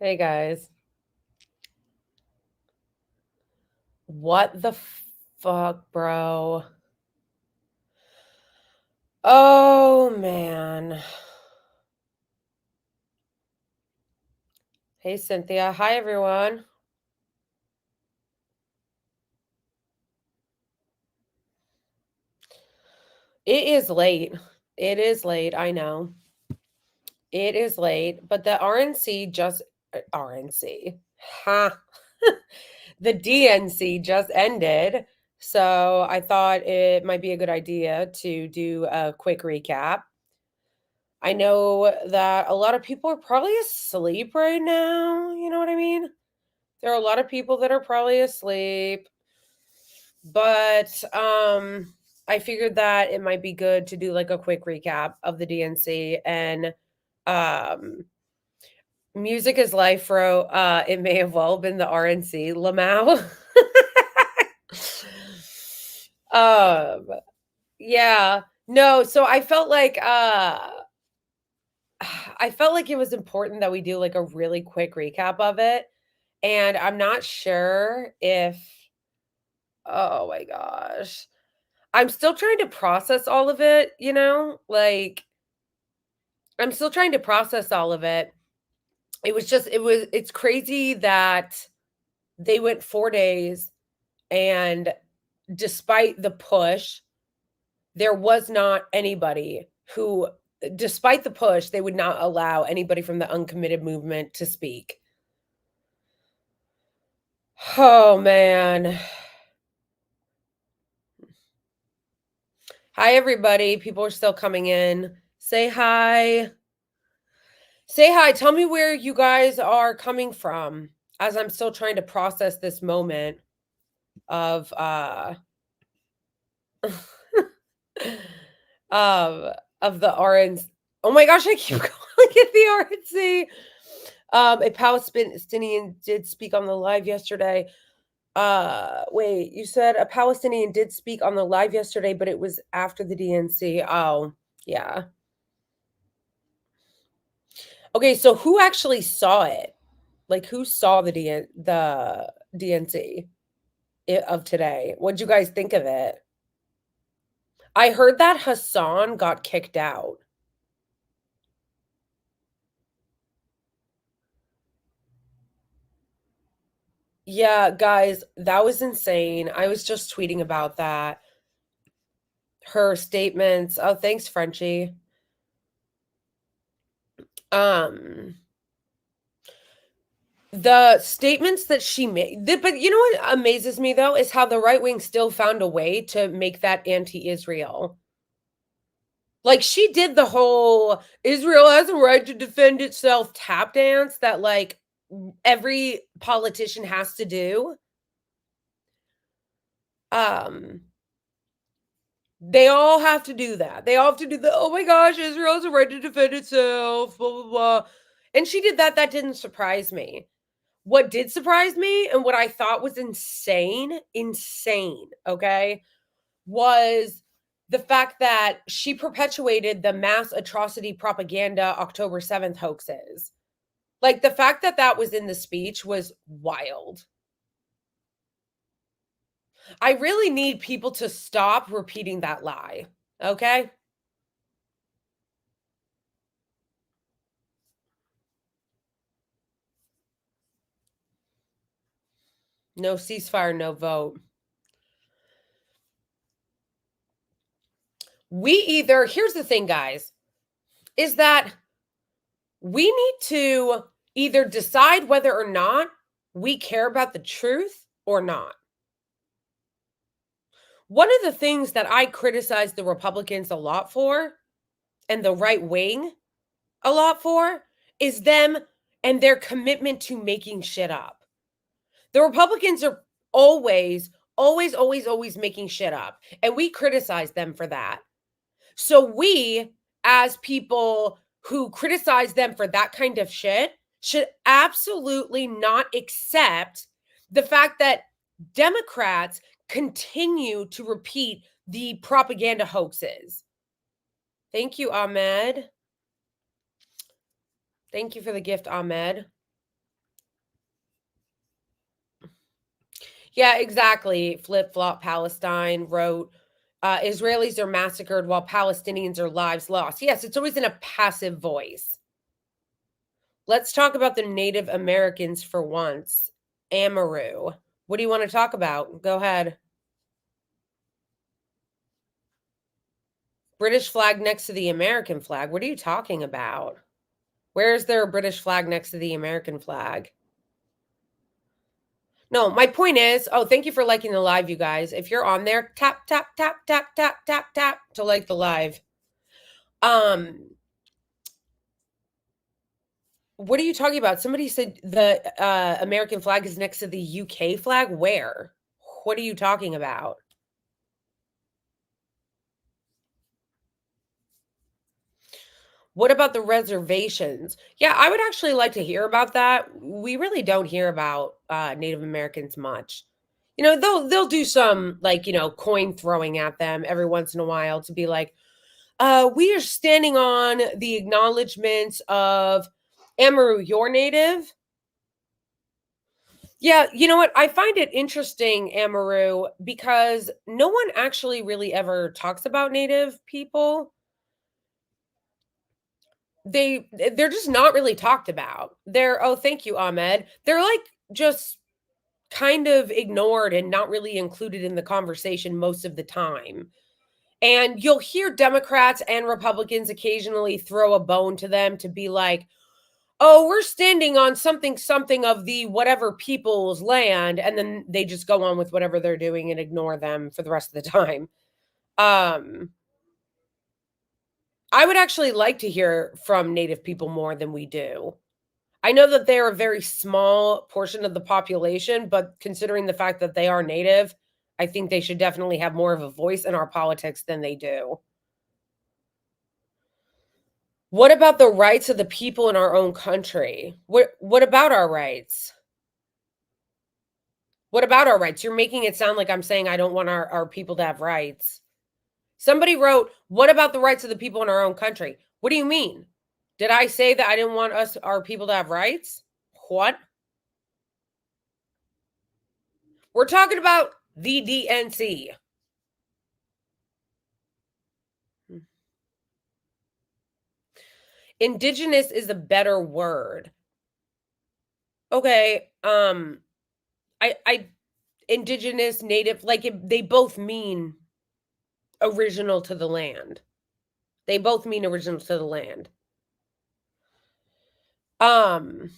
Hey guys. What the fuck, bro? Oh man. Hey Cynthia. Hi everyone. It is late. It is late, I know. It is late, but the RNC just RNC. Ha. The DNC just ended. So I thought it might be a good idea to do a quick recap. I know that a lot of people are probably asleep right now. You know what I mean? There are a lot of people that are probably asleep, but I figured that it might be good to do like a quick recap of the DNC and um music is life wrote it may have well been the RNC Lamau. um yeah. No, so I felt like it was important that we do like a really quick recap of it. And I'm not sure if oh my gosh. I'm still trying to process all of it, Like, I'm still trying to process all of it. It's crazy that they went 4 days and despite the push, there was not anybody who despite the push, they would not allow anybody from the uncommitted movement to speak. Oh man. Hi everybody. People are still coming in. Say hi. Say hi. Tell me where you guys are coming from as I'm still trying to process this moment of of the RNC. Oh my gosh, I keep calling it the RNC. A Palestinian did speak on the live yesterday. Wait, you said a Palestinian did speak on the live yesterday, but it was after the DNC. Oh, yeah. Okay, so who actually saw it? Like, who saw the DNC of today? What'd you guys think of it? I heard that Hassan got kicked out. Yeah, guys, that was insane. I was just tweeting about that. Her statements. Oh, thanks, Frenchie. Um, the statements that she made, but you know what amazes me though is how the right wing still found a way to make that anti-Israel. Like she did the whole Israel has a right to defend itself tap dance that like every politician has to do. Um they all have to do that. They all have to do the oh my gosh, Israel has a right to defend itself, blah blah blah. And she did that. That didn't surprise me. What did surprise me and what I thought was insane, okay, was the fact that she perpetuated the mass atrocity propaganda October 7th hoaxes. Like the fact that that was in the speech was wild. I really need people to stop repeating that lie, okay? No ceasefire, no vote. Here's the thing, guys, is that we need to either decide whether or not we care about the truth or not. One of the things that I criticize the Republicans a lot for and the right wing a lot for is them and their commitment to making shit up. The Republicans are always making shit up. And we criticize them for that. So we, as people who criticize them for that kind of shit, should absolutely not accept the fact that Democrats continue to repeat the propaganda hoaxes. Thank you, Ahmed. Thank you for the gift, Ahmed. Yeah, exactly. Flip Flop Palestine wrote, Israelis are massacred while Palestinians are lives lost. Yes, it's always in a passive voice. Let's talk about the Native Americans for once. Amaru. What do you want to talk about? Go ahead. British flag next to the American flag. What are you talking about? Where is there a British flag next to the American flag? No, my point is, oh, thank you for liking the live, you guys. If you're on there, tap, tap, tap, tap, tap, tap, tap to like the live. What are you talking about? Somebody said the American flag is next to the UK flag. Where? What are you talking about? What about the reservations? Yeah, I would actually like to hear about that. We really don't hear about Native Americans much. You know, they'll do some like, you know, coin throwing at them every once in a while to be like, we are standing on the acknowledgments of Amaru, your native. Yeah, you know what? I find it interesting, Amaru, because no one actually really ever talks about native people. They're just not really talked about. They're oh, thank you, Ahmed. They're like just kind of ignored and not really included in the conversation most of the time. And you'll hear Democrats and Republicans occasionally throw a bone to them to be like, "Oh, we're standing on something something of the whatever people's land," and then they just go on with whatever they're doing and ignore them for the rest of the time. Um I would actually like to hear from native people more than we do. I know that they're a very small portion of the population, but considering the fact that they are native, I think they should definitely have more of a voice in our politics than they do. What about the rights of the people in our own country? What about our rights? What about our rights? You're making it sound like I'm saying I don't want our people to have rights. Somebody wrote, "What about the rights of the people in our own country?" What do you mean? Did I say that I didn't want our people to have rights? What? We're talking about the DNC. Indigenous is a better word. Okay, I indigenous, native, like they both mean original to the land. They both mean original to the land. Um,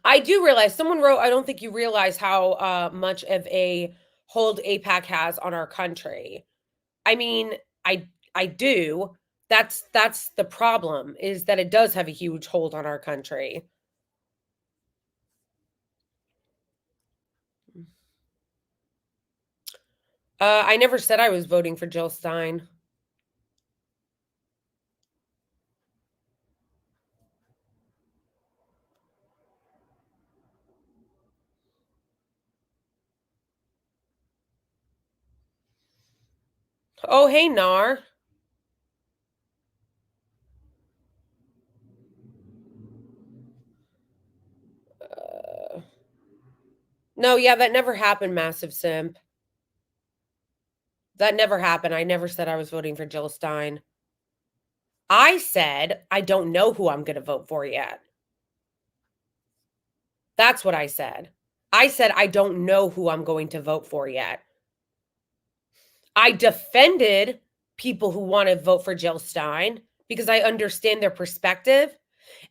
I do realize someone wrote, I don't think you realize how much of a hold APAC has on our country. I mean, I do. That's the problem is that it does have a huge hold on our country. I never said I was voting for Jill Stein. Oh, hey, Nar. Uh, no, yeah, that never happened, Massive Simp. That never happened. I never said I was voting for Jill Stein. I said I don't know who I'm going to vote for yet. That's what I said. I said I don't know who I'm going to vote for yet. I defended people who want to vote for Jill Stein because I understand their perspective.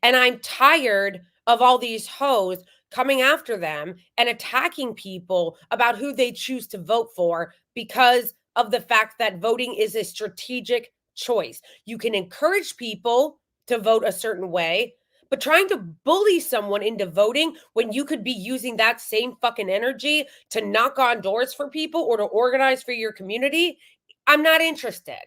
And I'm tired of all these hoes coming after them and attacking people about who they choose to vote for because of the fact that voting is a strategic choice. You can encourage people to vote a certain way, but trying to bully someone into voting when you could be using that same fucking energy to knock on doors for people or to organize for your community, I'm not interested.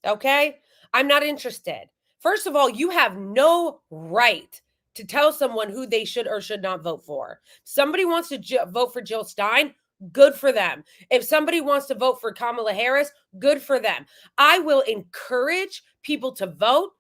Okay? I'm not interested. First of all, you have no right to tell someone who they should or should not vote for. Somebody wants to vote for Jill Stein, good for them. If somebody wants to vote for Kamala Harris, good for them. I will encourage people to vote.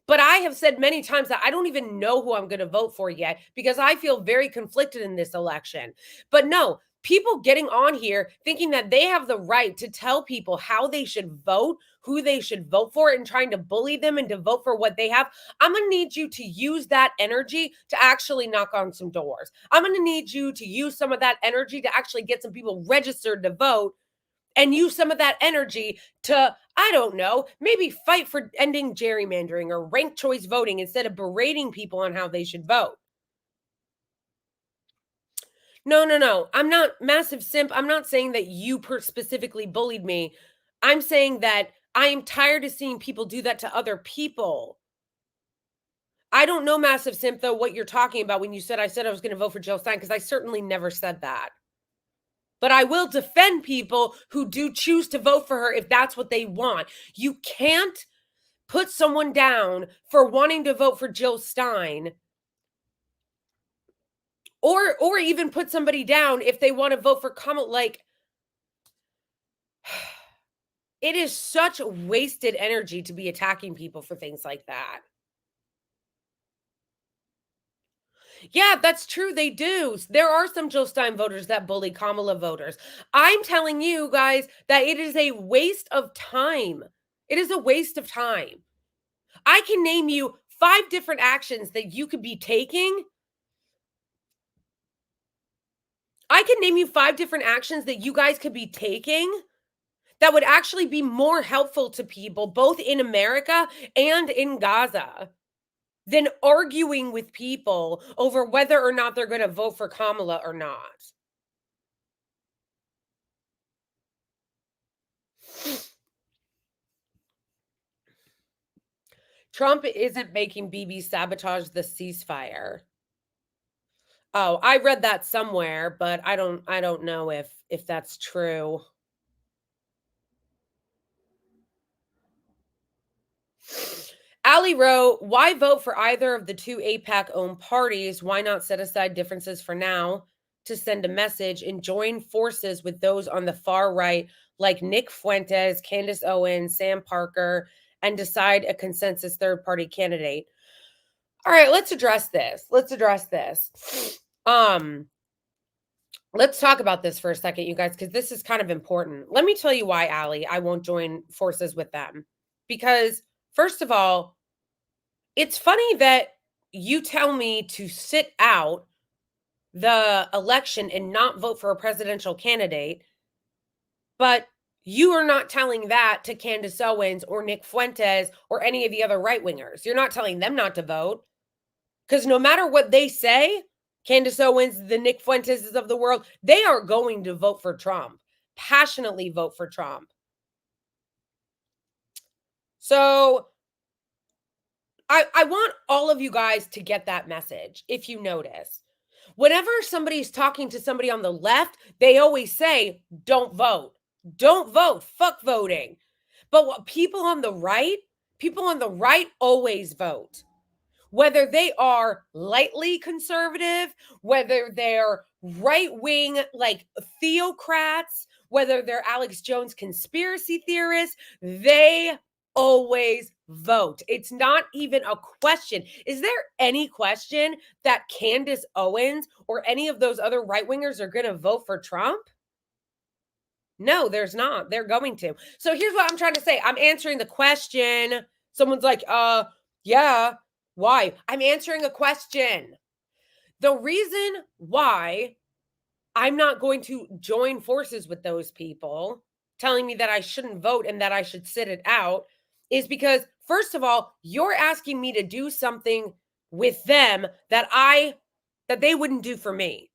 But I have said many times that I don't even know who I'm going to vote for yet because I feel very conflicted in this election. But no, people getting on here thinking that they have the right to tell people how they should vote, who they should vote for, and trying to bully them and to vote for what they have. I'm going to need you to use that energy to actually knock on some doors. I'm going to need you to use some of that energy to actually get some people registered to vote and use some of that energy to, I don't know, maybe fight for ending gerrymandering or ranked choice voting instead of berating people on how they should vote. No. I'm not massive simp. I'm not saying that you specifically bullied me. I'm saying that I am tired of seeing people do that to other people. I don't know, massive simp, though, what you're talking about when you said I said I was going to vote for Jill Stein, because I certainly never said that. But I will defend people who do choose to vote for her if that's what they want. You can't put someone down for wanting to vote for Jill Stein, or even put somebody down if they want to vote for Kamala. Like, it is such wasted energy to be attacking people for things like that. Yeah, that's true. They do. There are some Jill Stein voters that bully Kamala voters. I'm telling you guys that it is a waste of time. It is a waste of time. I can name you 5 different actions that you could be taking. I can name you 5 different actions that you guys could be taking that would actually be more helpful to people, both in America and in Gaza, than arguing with people over whether or not they're going to vote for Kamala or not. Trump isn't making Bibi sabotage the ceasefire. Oh, I read that somewhere, but I don't know if that's true. Ali wrote, why vote for either of the two AIPAC-owned parties? Why not set aside differences for now to send a message and join forces with those on the far right like Nick Fuentes, Candace Owens, Sam Parker, and decide a consensus third-party candidate? All right, let's address this. Let's talk about this for a second, you guys, because this is kind of important. Let me tell you why, Ali, I won't join forces with them. Because, first of all, it's funny that you tell me to sit out the election and not vote for a presidential candidate, but you are not telling that to Candace Owens or Nick Fuentes or any of the other right-wingers. You're not telling them not to vote. Because no matter what they say, Candace Owens, the Nick Fuentes of the world, they are going to vote for Trump, passionately vote for Trump. So I want all of you guys to get that message, if you notice. Whenever somebody's talking to somebody on the left, they always say, don't vote. Don't vote. Fuck voting. But what people on the right always vote. Whether they are lightly conservative, whether they're right-wing like theocrats, whether they're Alex Jones conspiracy theorists, they always vote. It's not even a question. Is there any question that Candace Owens or any of those other right-wingers are going to vote for Trump? No, there's not. They're going to. So here's what I'm trying to say. I'm answering the question. Someone's like, yeah, why? I'm answering a question. The reason why I'm not going to join forces with those people telling me that I shouldn't vote and that I should sit it out is because, first of all, you're asking me to do something with them that they wouldn't do for me.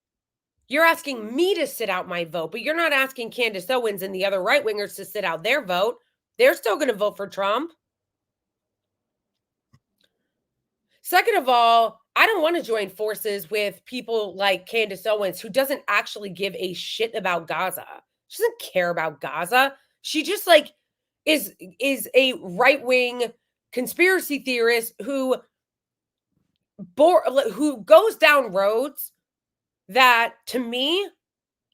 You're asking me to sit out my vote, but you're not asking Candace Owens and the other right-wingers to sit out their vote. They're still going to vote for Trump. Second of all, I don't want to join forces with people like Candace Owens, who doesn't actually give a shit about Gaza. She doesn't care about Gaza. She just is a right-wing conspiracy theorist who goes down roads that, to me,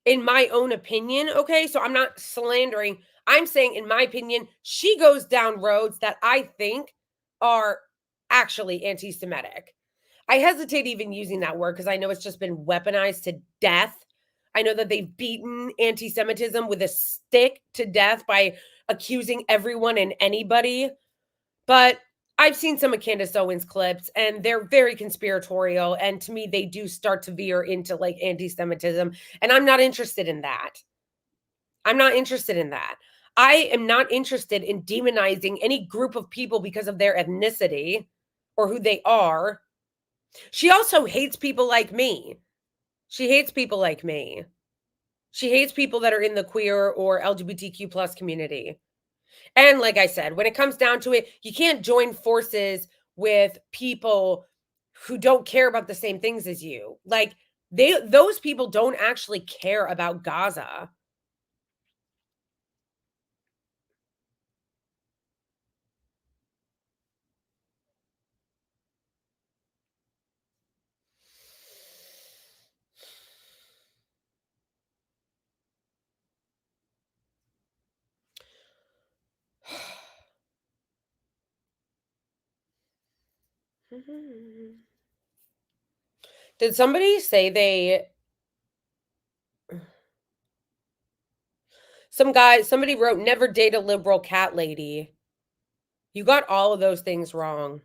in my own opinion, okay? So I'm not slandering. I'm saying, in my opinion, she goes down roads that I think are actually anti Semitic. I hesitate even using that word because I know it's just been weaponized to death. I know that they've beaten anti Semitism with a stick to death by accusing everyone and anybody. But I've seen some of Candace Owens clips and they're very conspiratorial. And to me, they do start to veer into like anti Semitism. And I'm not interested in that. I'm not interested in that. I am not interested in demonizing any group of people because of their ethnicity or who they are. She also hates people like me. She hates people like me. She hates people that are in the queer or LGBTQ plus community. And like I said, when it comes down to it, you can't join forces with people who don't care about the same things as you. Like those people don't actually care about Gaza. Did somebody say somebody wrote never date a liberal cat lady. You got all of those things wrong.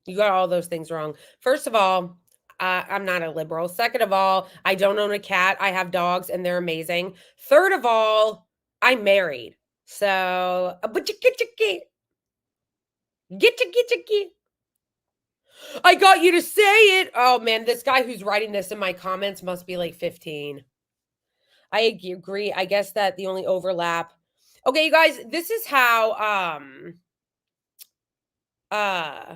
You got all those things wrong. First of all, I'm not a liberal. Second of all, I don't own a cat. I have dogs and they're amazing. Third of all, I'm married. So, but you get. I got you to say it. Oh man, this guy who's writing this in my comments must be like 15. I agree. I guess that the only overlap. Okay, you guys, this is how uh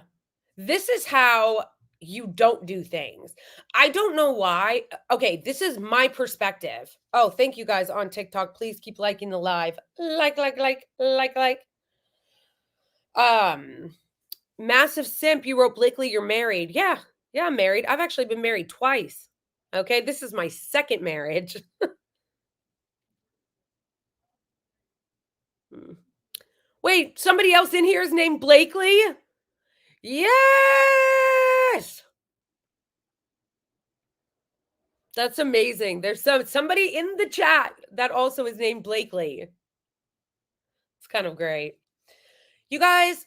this is how you don't do things. I don't know why. Okay, this is my perspective. Oh, thank you guys on TikTok. Please keep liking the live. Like. Um, Massive simp, you wrote Blakely, you're married. Yeah, I'm married. I've actually been married twice. Okay, this is my second marriage. Hmm. Wait, somebody else in here is named Blakely? Yes! That's amazing. There's somebody in the chat that also is named Blakely. It's kind of great. You guys,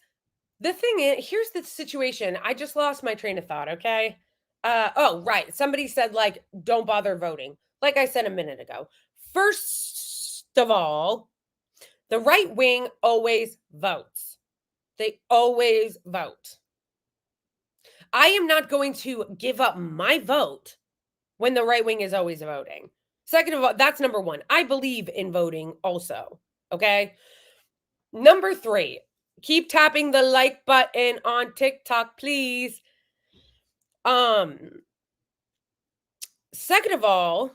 the thing is, here's the situation. I just lost my train of thought, okay? Oh, right. Somebody said, like, don't bother voting. Like I said a minute ago. First of all, the right wing always votes. They always vote. I am not going to give up my vote when the right wing is always voting. Second of all, that's number one. I believe in voting also. Okay. Number three, keep tapping the like button on TikTok, please. Second of all,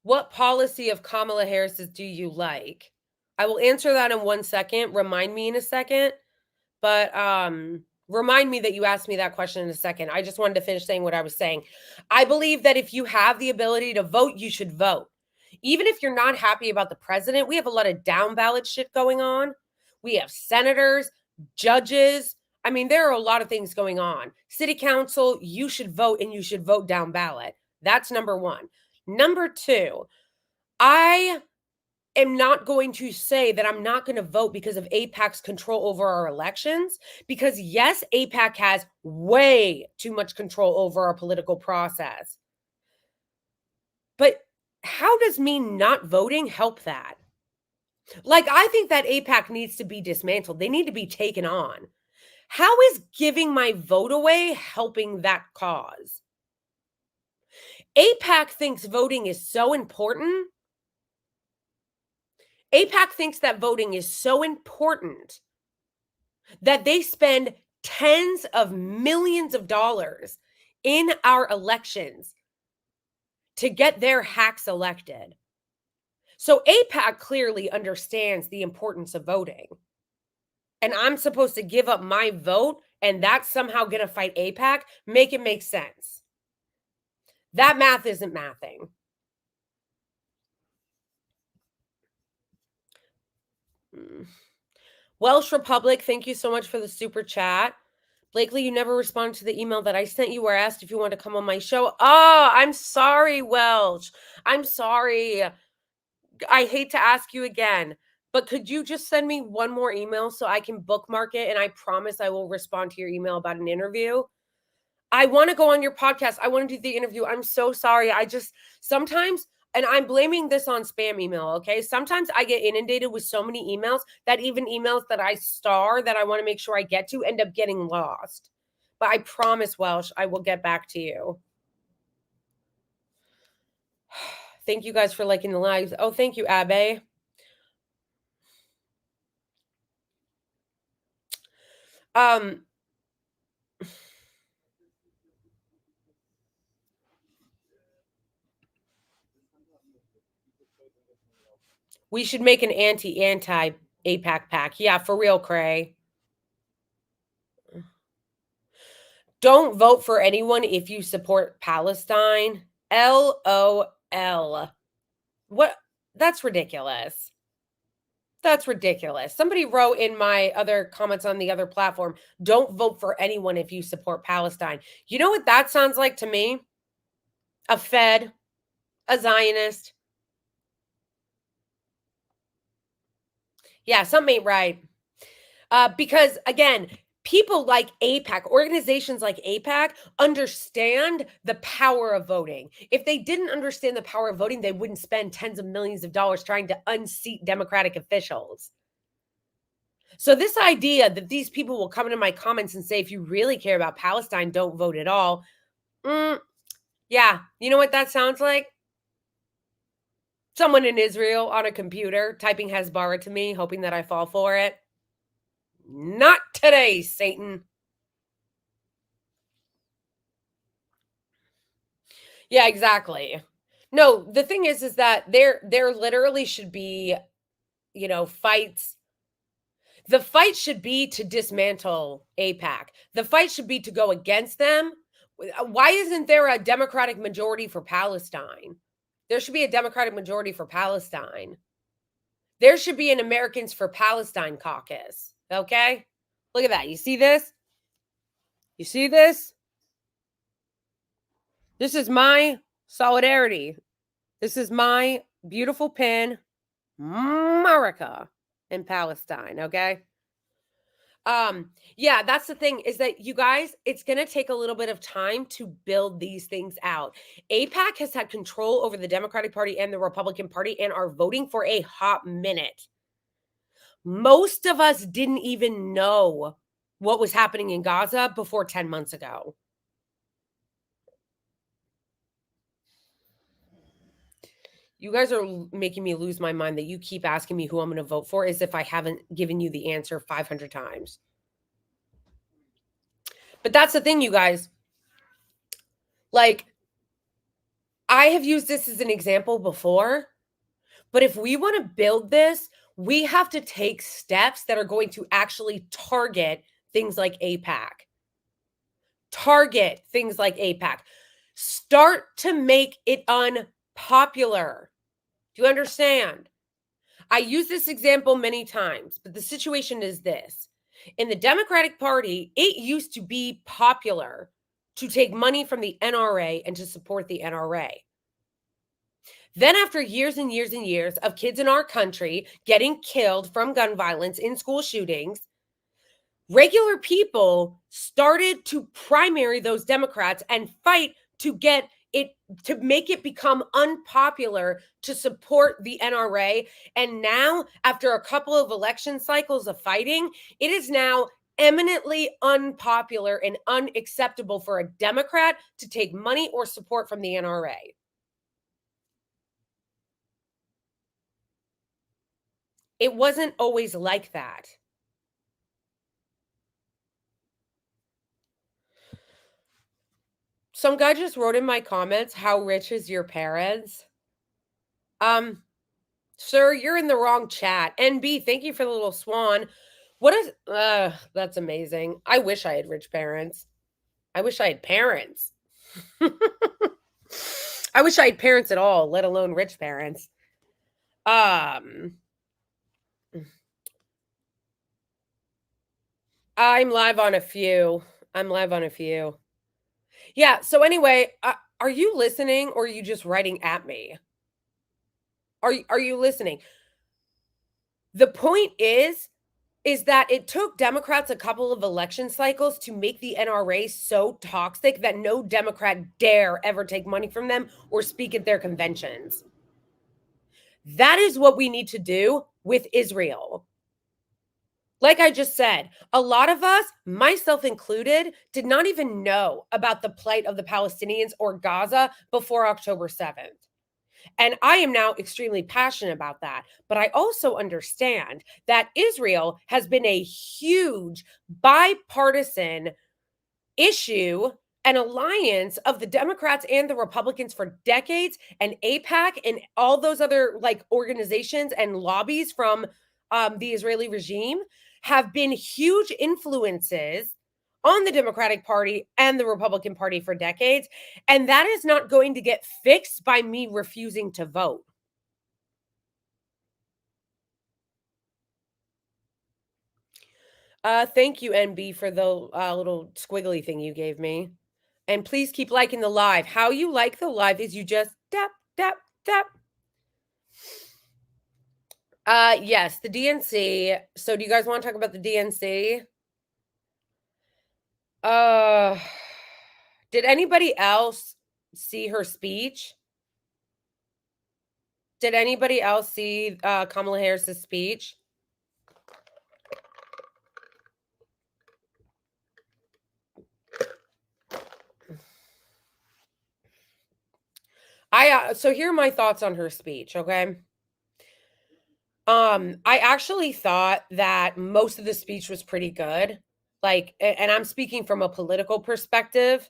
what policy of Kamala Harris's do you like? I will answer that in 1 second. Remind me in a second. But remind me that you asked me that question in a second. I just wanted to finish saying what I was saying. I believe that if you have the ability to vote, you should vote. Even if you're not happy about the president, we have a lot of down ballot shit going on. We have senators, judges. I mean, there are a lot of things going on. City council, you should vote and you should vote down ballot. That's number one. Number two, I am not going to say that I'm not going to vote because of AIPAC's control over our elections. Because yes, AIPAC has way too much control over our political process. But how does me not voting help that? Like, I think that AIPAC needs to be dismantled. They need to be taken on. How is giving my vote away helping that cause? AIPAC thinks voting is so important. AIPAC thinks that voting is so important that they spend tens of millions of dollars in our elections to get their hacks elected. So AIPAC clearly understands the importance of voting. and I'm supposed to give up my vote, and that's somehow going to fight AIPAC? Make it make sense. That math isn't mathing. Welsh Republic, thank you so much for the super chat. Blakely, you never responded to the email that I sent you where I asked if you wanted to come on my show. Oh, I'm sorry, Welsh. I'm sorry. I hate to ask you again, but could you just send me one more email so I can bookmark it? And I promise I will respond to your email about an interview. I want to go on your podcast. I want to do the interview. I'm so sorry. I just sometimes, and I'm blaming this on spam email, okay? Sometimes I get inundated with so many emails that even emails that I star that I want to make sure I get to end up getting lost. But I promise, Welsh, I will get back to you. Thank you guys for liking the lives. Oh, thank you, Abe. We should make an anti APAC pack. Yeah, for real, Cray. Don't vote for anyone if you support Palestine. LOL. What? That's ridiculous. That's ridiculous. Somebody wrote in my other comments on the other platform, don't vote for anyone if you support Palestine. You know what that sounds like to me? A Fed, a Zionist. Yeah, something ain't right. Because again, people like AIPAC, organizations like AIPAC, understand the power of voting. If they didn't understand the power of voting, they wouldn't spend tens of millions of dollars trying to unseat Democratic officials. So this idea that these people will come into my comments and say, if you really care about Palestine, don't vote at all. Yeah, you know what that sounds like? Someone in Israel on a computer typing Hezbollah to me, hoping that I fall for it. Not today, Satan. Yeah, exactly. No, the thing is that there literally should be, fights. The fight should be to dismantle AIPAC. The fight should be to go against them. Why isn't there a Democratic majority for Palestine? There should be a Democratic majority for Palestine. There should be an Americans for Palestine caucus. Okay? Look at that. You see this? You see this? This is my solidarity. This is my beautiful pin, America in Palestine, okay? Yeah, that's the thing is that you guys, it's going to take a little bit of time to build these things out. AIPAC has had control over the Democratic Party and the Republican Party and are voting for a hot minute. Most of us didn't even know what was happening in Gaza before 10 months ago. You guys are making me lose my mind that you keep asking me who I'm going to vote for as if I haven't given you the answer 500 times. But that's the thing, you guys. Like, I have used this as an example before, but if we want to build this, we have to take steps that are going to actually target things like AIPAC. Target things like AIPAC. Start to make it unpopular. Do you understand? I use this example many times, but the situation is this. In the Democratic Party, it used to be popular to take money from the NRA and to support the NRA. Then, after years and years and years of kids in our country getting killed from gun violence in school shootings, regular people started to primary those Democrats and fight to get it, to make it become unpopular to support the NRA. And now, after a couple of election cycles of fighting, it is now eminently unpopular and unacceptable for a Democrat to take money or support from the NRA. It wasn't always like that. Some guy just wrote in my comments, how rich is your parents? Sir, you're in the wrong chat. NB, thank you for the little swan. What is that's amazing. I wish I had rich parents. I wish I had parents. I wish I had parents at all, let alone rich parents. Um I'm live on a few. I'm live on a few. Yeah, so anyway, are you listening or are you just writing at me? Are you listening? The point is that it took Democrats a couple of election cycles to make the NRA so toxic that no Democrat dare ever take money from them or speak at their conventions. That is what we need to do with Israel. Like I just said, a lot of us, myself included, did not even know about the plight of the Palestinians or Gaza before October 7th. And I am now extremely passionate about that. But I also understand that Israel has been a huge bipartisan issue an alliance of the Democrats and the Republicans for decades, and AIPAC and all those other like organizations and lobbies from the Israeli regime have been huge influences on the Democratic Party and the Republican Party for decades. And that is not going to get fixed by me refusing to vote. Thank you, NB, for the little squiggly thing you gave me. And please keep liking the live. How you like the live is you just tap, tap, tap. Yes, the DNC. So do you guys want to talk about the DNC? Uh did anybody else see her speech? Did anybody else see Kamala Harris's speech? So here are my thoughts on her speech, okay? I actually thought that most of the speech was pretty good. Like, and I'm speaking from a political perspective.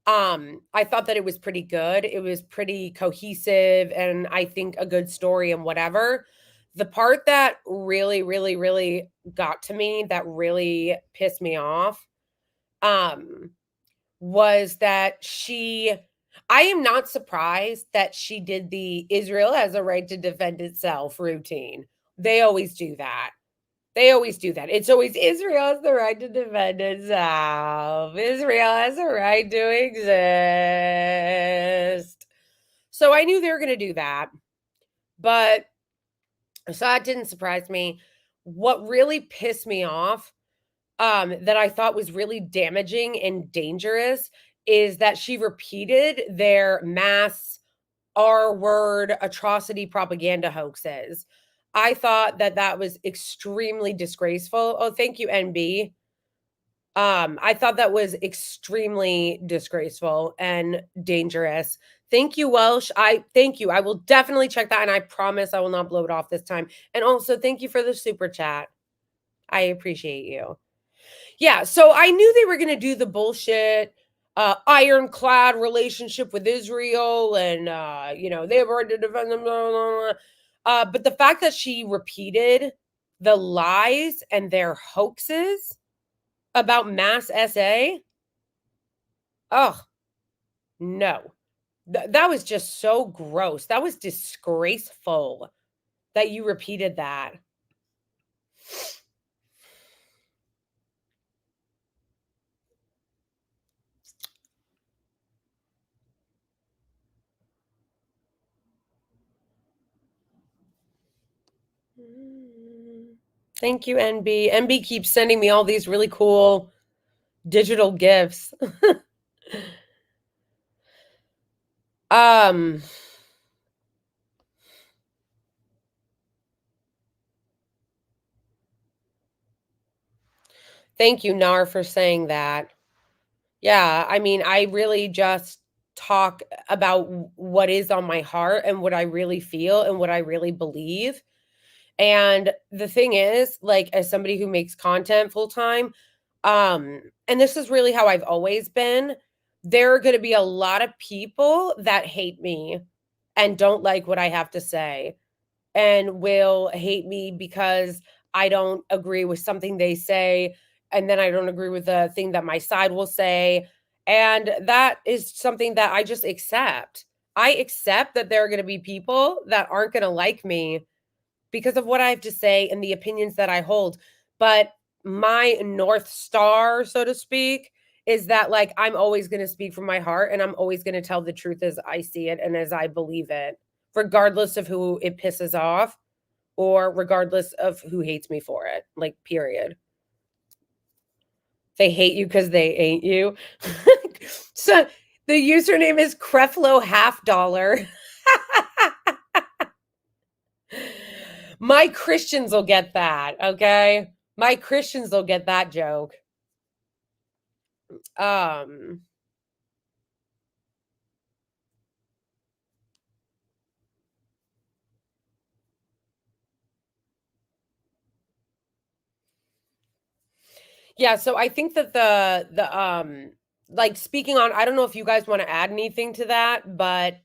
I thought that it was pretty good. It was pretty cohesive and I think a good story and whatever. The part that really, really, really got to me, that really pissed me off, um, was that I am not surprised that she did the Israel has a right to defend itself routine. They always do that. They always do that. It's always Israel has the right to defend itself. Israel has a right to exist. So I knew they were going to do that. But so that didn't surprise me. What really pissed me off, that I thought was really damaging and dangerous, is that she repeated their mass R word atrocity propaganda hoaxes. I thought that that was extremely disgraceful. Oh, thank you, NB. I thought that was extremely disgraceful and dangerous. Thank you, Welsh. I thank you. I will definitely check that, and I promise I will not blow it off this time. And also, thank you for the super chat. I appreciate you. Yeah, so I knew they were going to do the bullshit ironclad relationship with Israel, and they have a right to defend them. Blah, blah, blah. But the fact that she repeated the lies and their hoaxes about mass SA, oh no, that was just so gross. That was disgraceful that you repeated that. Thank you, NB. NB keeps sending me all these really cool digital gifts. um Thank you, Nar, for saying that. Yeah, I mean, I really just talk about what is on my heart and what I really feel and what I really believe. And the thing is, like, as somebody who makes content full time, and this is really how I've always been, there are going to be a lot of people that hate me and don't like what I have to say and will hate me because I don't agree with something they say, and then I don't agree with the thing that my side will say, and that is something that I just accept. I accept that there are gonna be people that aren't gonna like me because of what I have to say and the opinions that I hold, but my North Star, so to speak, is that, like, I'm always gonna speak from my heart, and I'm always gonna tell the truth as I see it and as I believe it, regardless of who it pisses off or regardless of who hates me for it, like, period. They hate you because they ain't you. So, the username is Creflo Half Dollar. My Christians will get that, okay? My Christians will get that joke. Um, yeah, so I think that like, speaking on I don't know if you guys wanna add anything to that, but,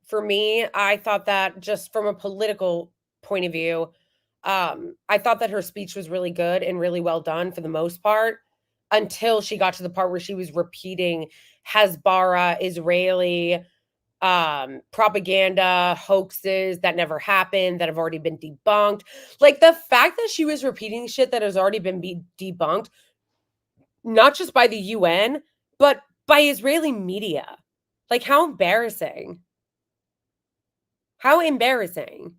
for me, I thought that just from a political point of view, I thought that her speech was really good and really well done for the most part, until she got to the part where she was repeating Hezbollah, Israeli, propaganda, hoaxes that never happened, that have already been debunked. Like, the fact that she was repeating shit that has already been debunked, not just by the UN, but by Israeli media. Like, how embarrassing. How embarrassing.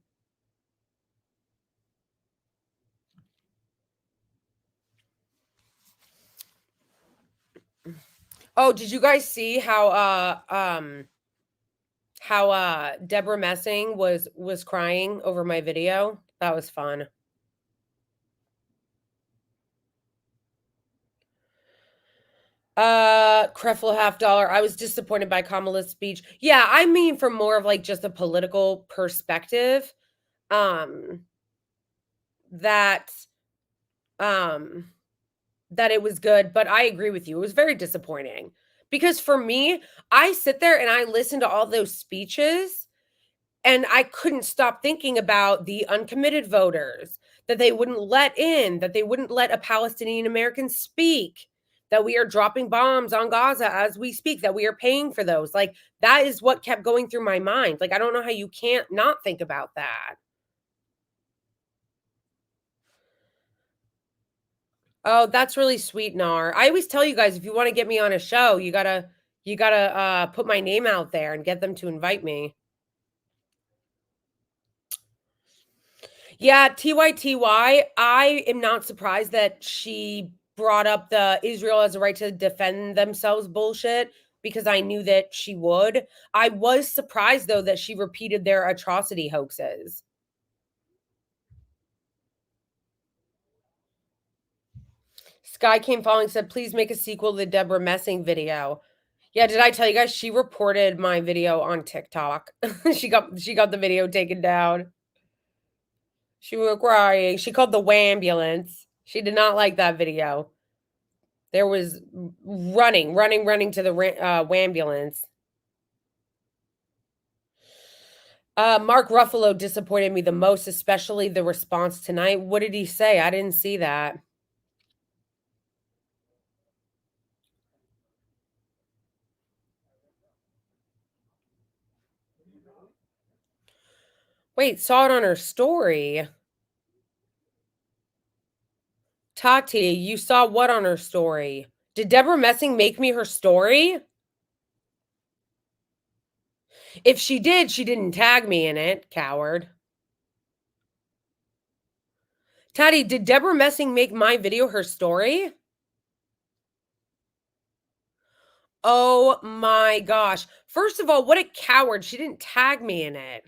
Oh, did you guys see how Debra Messing was crying over my video? That was fun. Creflo Half Dollar. I was disappointed by Kamala's speech. Yeah, I mean from more of like just a political perspective. Um that um that it was good, but I agree with you. It was very disappointing. Because for me, I sit there and I listen to all those speeches and I couldn't stop thinking about the uncommitted voters that they wouldn't let in, that they wouldn't let a Palestinian American speak, that we are dropping bombs on Gaza as we speak, that we are paying for those. Like, that is what kept going through my mind. Like, I don't know how you can't not think about that. Oh, that's really sweet, Nar. I always tell you guys if you want to get me on a show, you gotta put my name out there and get them to invite me. Yeah, TYTY, I am not surprised that she brought up the Israel has a right to defend themselves bullshit because I knew that she would. I was surprised though that she repeated their atrocity hoaxes. Sky came falling said, please make a sequel to the Debra Messing video. Yeah, did I tell you guys she reported my video on TikTok? she got the video taken down. She was crying. She called the wambulance. She did not like that video. There was running to the wambulance. Mark Ruffalo disappointed me the most, especially the response tonight. What did he say? I didn't see that. Wait, saw it on her story. Tati, you saw what on her story? Did Debra Messing make me her story? If she did, she didn't tag me in it, coward. Tati, did Debra Messing make my video her story? Oh my gosh. First of all, what a coward. She didn't tag me in it.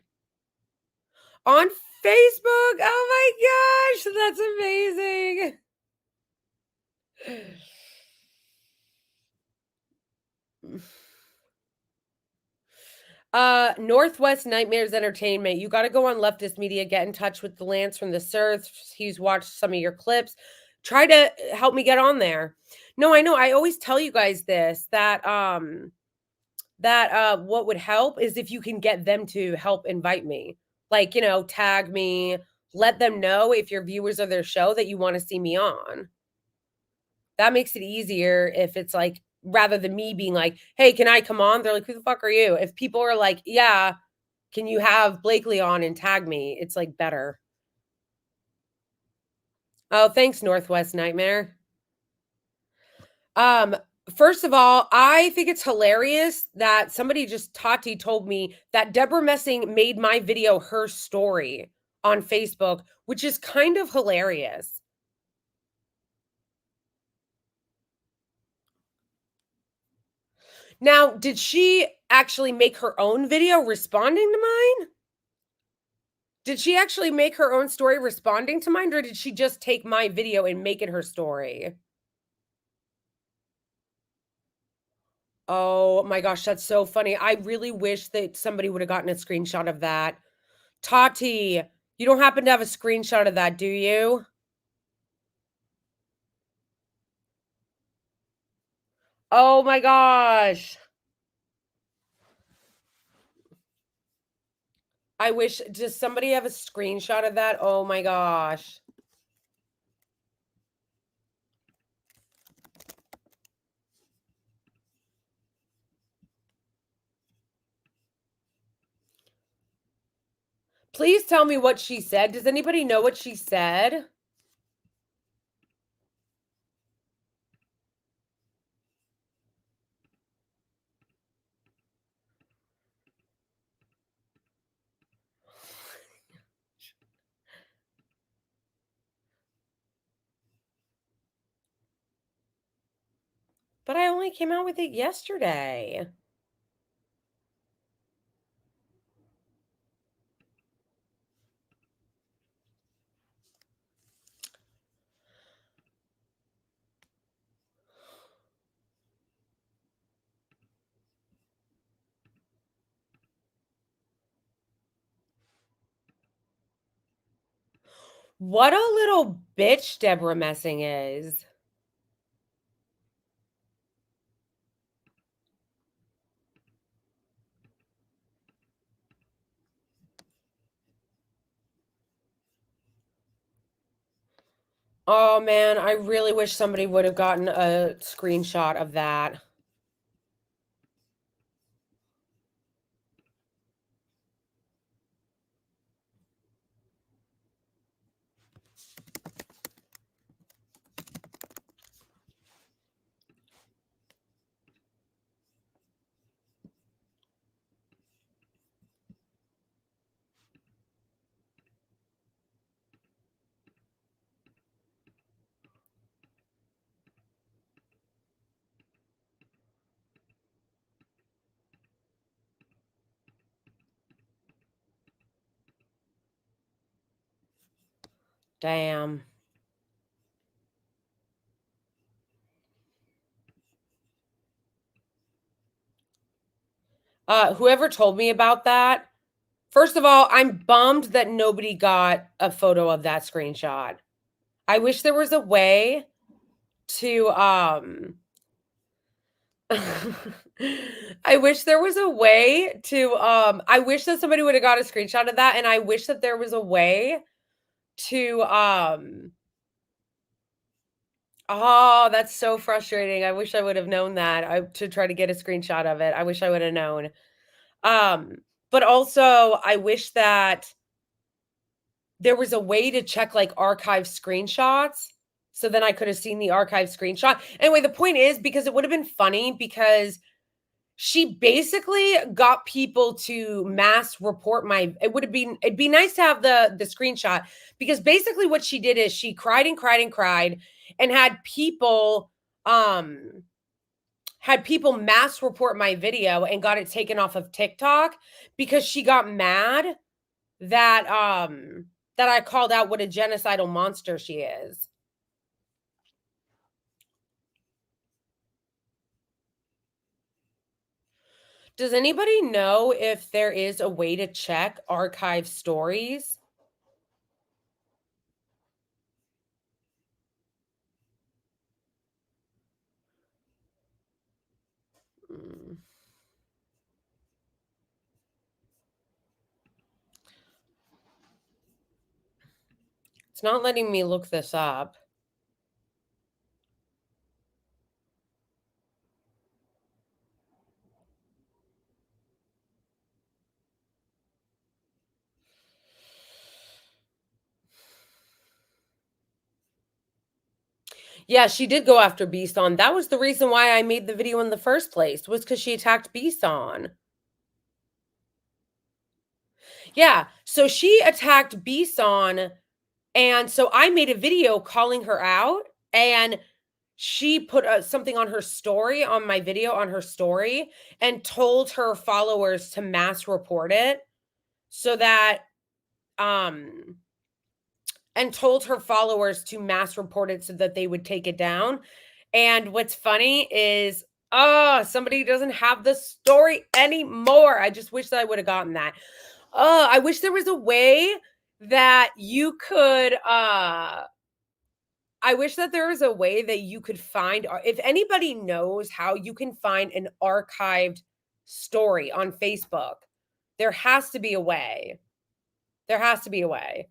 On Facebook? Oh my gosh, that's amazing. Northwest Nightmares Entertainment. You got to go on Leftist Media, get in touch with the Lance from the Surf. He's watched some of your clips. Try to help me get on there. No, I know. I always tell you guys this that what would help is if you can get them to help invite me. Like, tag me, let them know if you're viewers of their show that you want to see me on. That makes it easier if it's like, rather than me being like, hey, can I come on? They're like, who the fuck are you? If people are like, yeah, can you have Blakely on and tag me? It's like better. Oh, thanks, Northwest Nightmare. Um, First of all, I think it's hilarious that somebody just Tati told me that Debra Messing made my video her story on Facebook, which is kind of hilarious. Now, did she actually make her own video responding to mine? Did she actually make her own story responding to mine, or did she just take my video and make it her story? Oh my gosh, that's so funny. I really wish that somebody would have gotten a screenshot of that. Tati, you don't happen to have a screenshot of that, do you? Oh my gosh. I wish, does somebody have a screenshot of that? Oh my gosh. Please tell me what she said. Does anybody know what she said? But I only came out with it yesterday. What a little bitch Debra Messing is. Oh man, I really wish somebody would have gotten a screenshot of that. Damn. Whoever told me about that, first of all, I'm bummed that nobody got a photo of that screenshot. I wish there was a way to I wish there was a way to I wish that somebody would have got a screenshot of that, and I wish that there was a way to oh, that's so frustrating. I wish I would have known that. To try to get a screenshot of it. I wish I would have known. But also I wish that there was a way to check like archive screenshots so then I could have seen the archive screenshot. Anyway, the point is because it would have been funny because she basically got people to mass report my it'd be nice to have the screenshot because basically what she did is she cried and cried and cried and had people mass report my video and got it taken off of TikTok because she got mad that I called out what a genocidal monster she is. Does anybody know if there is a way to check archive stories? Mm. It's not letting me look this up. Yeah, she did go after Bson. That was the reason why I made the video in the first place, was because she attacked Bson. Yeah, so she attacked Bson, and so I made a video calling her out, and she put something on her story, on my video on her story, and told her followers to mass report it so that um and told her followers to mass report it so that they would take it down. And what's funny is, oh, somebody doesn't have the story anymore. I just wish that I would have gotten that. Oh, I wish there was a way that you could I wish that there was a way that you could find, if anybody knows how you can find an archived story on Facebook, there has to be a way. There has to be a way.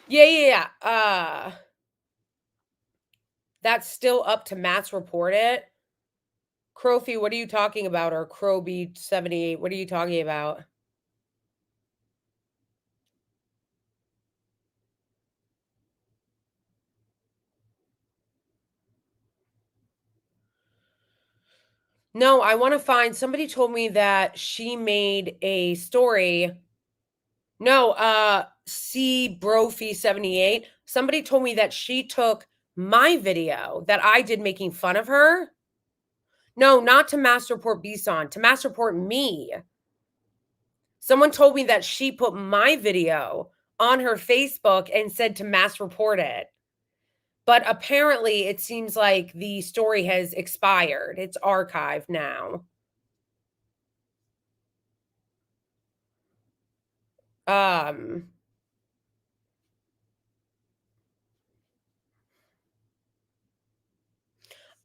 Yeah. That's still up to mass report it. Crofi, what are you talking about? Or Croby78, what are you talking about? No, I want to find, somebody told me that she made a story. No, C Brophy78. Somebody told me that she took my video that I did making fun of her. No, not to mass report Bson, to mass report me. Someone told me that she put my video on her Facebook and said to mass report it. But apparently it seems like the story has expired. It's archived now. I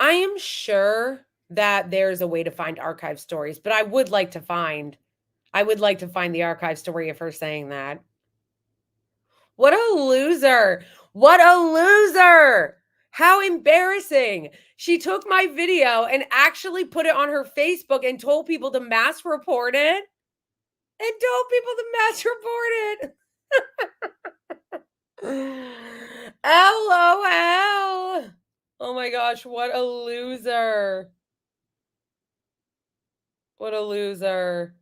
am sure that there's a way to find archive stories, but I would like to find the archive story of her saying that. What a loser. What a loser. How embarrassing. She took my video and actually put it on her Facebook and told people to mass report it. And told people to mass report it. LOL. Oh my gosh, what a loser. What a loser.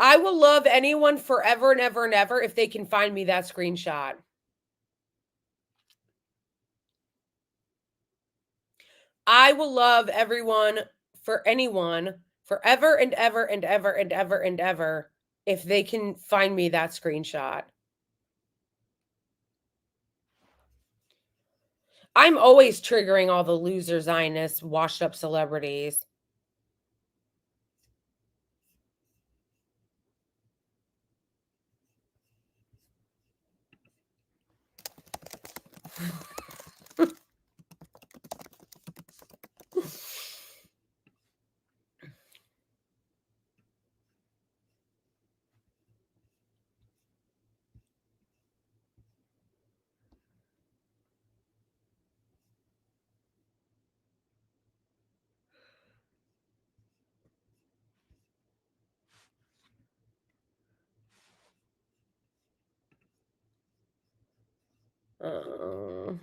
I will love anyone forever and ever and ever if they can find me that screenshot. I will love everyone for anyone forever and ever and ever and ever and ever if they can find me that screenshot. I'm always triggering all the loser Zionists, washed up celebrities.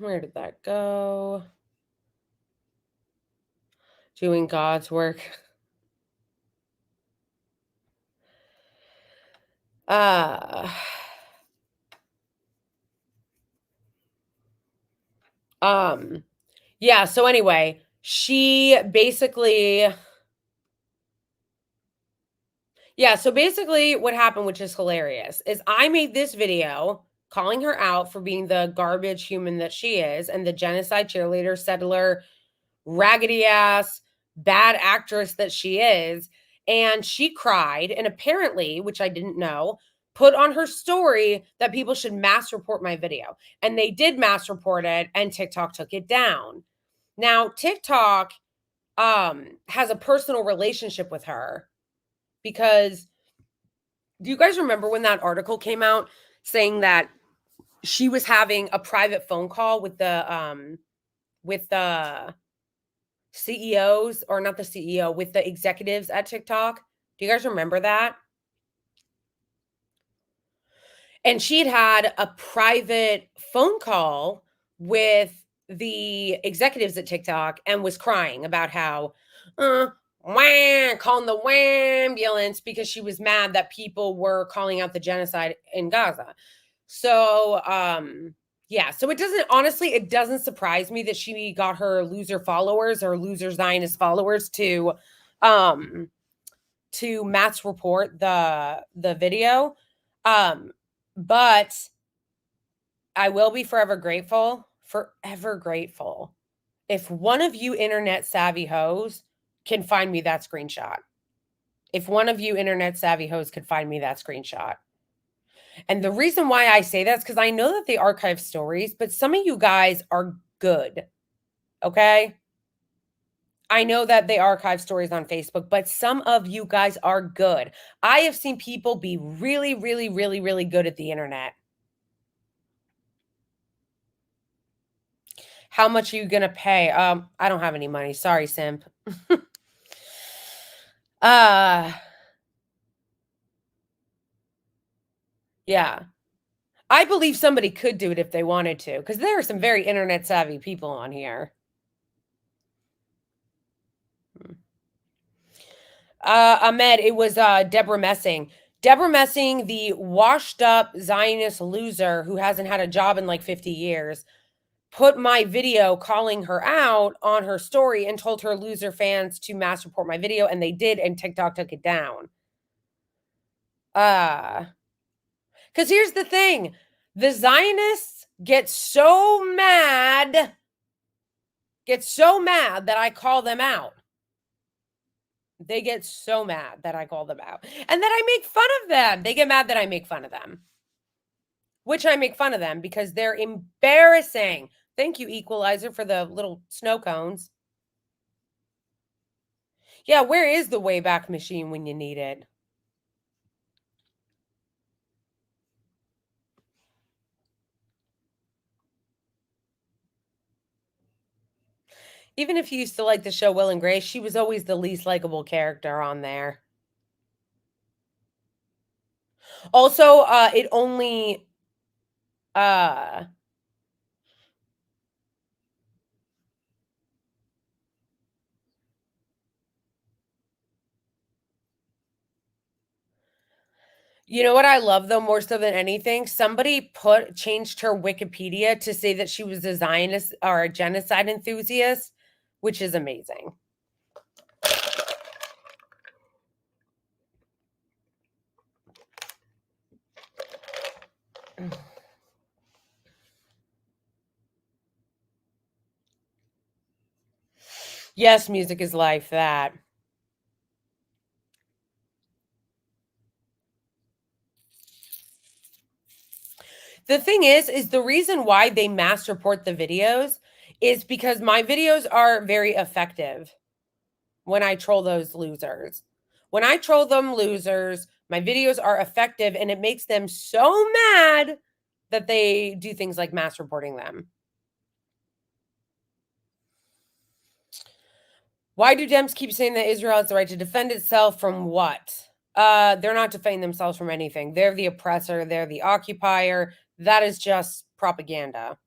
Where did that go? Doing God's work. Yeah, so anyway, she basically yeah, so basically what happened, which is hilarious, is I made this video calling her out for being the garbage human that she is and the genocide cheerleader, settler, raggedy ass, bad actress that she is. And she cried and apparently, which I didn't know, put on her story that people should mass report my video. And they did mass report it and TikTok took it down. Now, TikTok has a personal relationship with her because do you guys remember when that article came out saying that she was having a private phone call with the CEOs or not the CEO with the executives at TikTok? Do you guys remember that? And she had a private phone call with the executives at TikTok and was crying about how, calling the ambulance because she was mad that people were calling out the genocide in Gaza. So, yeah, so it doesn't surprise me that she got her loser followers or loser Zionist followers to mass report the video. But I will be forever grateful if one of you internet savvy hoes can find me that screenshot. If one of you internet savvy hoes could find me that screenshot. And the reason why I say that is because I know that they archive stories, but some of you guys are good. Okay? I know that they archive stories on Facebook, but some of you guys are good. I have seen people be really, really, really, really good at the internet. How much are you gonna pay? I don't have any money. Sorry, simp. Yeah. I believe somebody could do it if they wanted to, because there are some very internet savvy people on here. Ahmed, it was Debra Messing. Debra Messing, the washed up Zionist loser who hasn't had a job in like 50 years, put my video calling her out on her story and told her loser fans to mass report my video, and they did, and TikTok took it down. Because here's the thing. The Zionists get so mad that I call them out. They get so mad that I call them out. And that I make fun of them. They get mad that I make fun of them. Which I make fun of them because they're embarrassing. Thank you, Equalizer, for the little snow cones. Yeah, where is the Wayback Machine when you need it? Even if you used to like the show Will and Grace, she was always the least likable character on there. Also, it only you know what I love though more so than anything? Somebody changed her Wikipedia to say that she was a Zionist or a genocide enthusiast, which is amazing. Yes, music is life, that. The thing is the reason why they mass report the videos is because my videos are very effective when I troll those losers. When I troll them losers, my videos are effective and it makes them so mad that they do things like mass reporting them. Why do Dems keep saying that Israel has the right to defend itself from what? They're not defending themselves from anything. They're the oppressor. They're the occupier. That is just propaganda.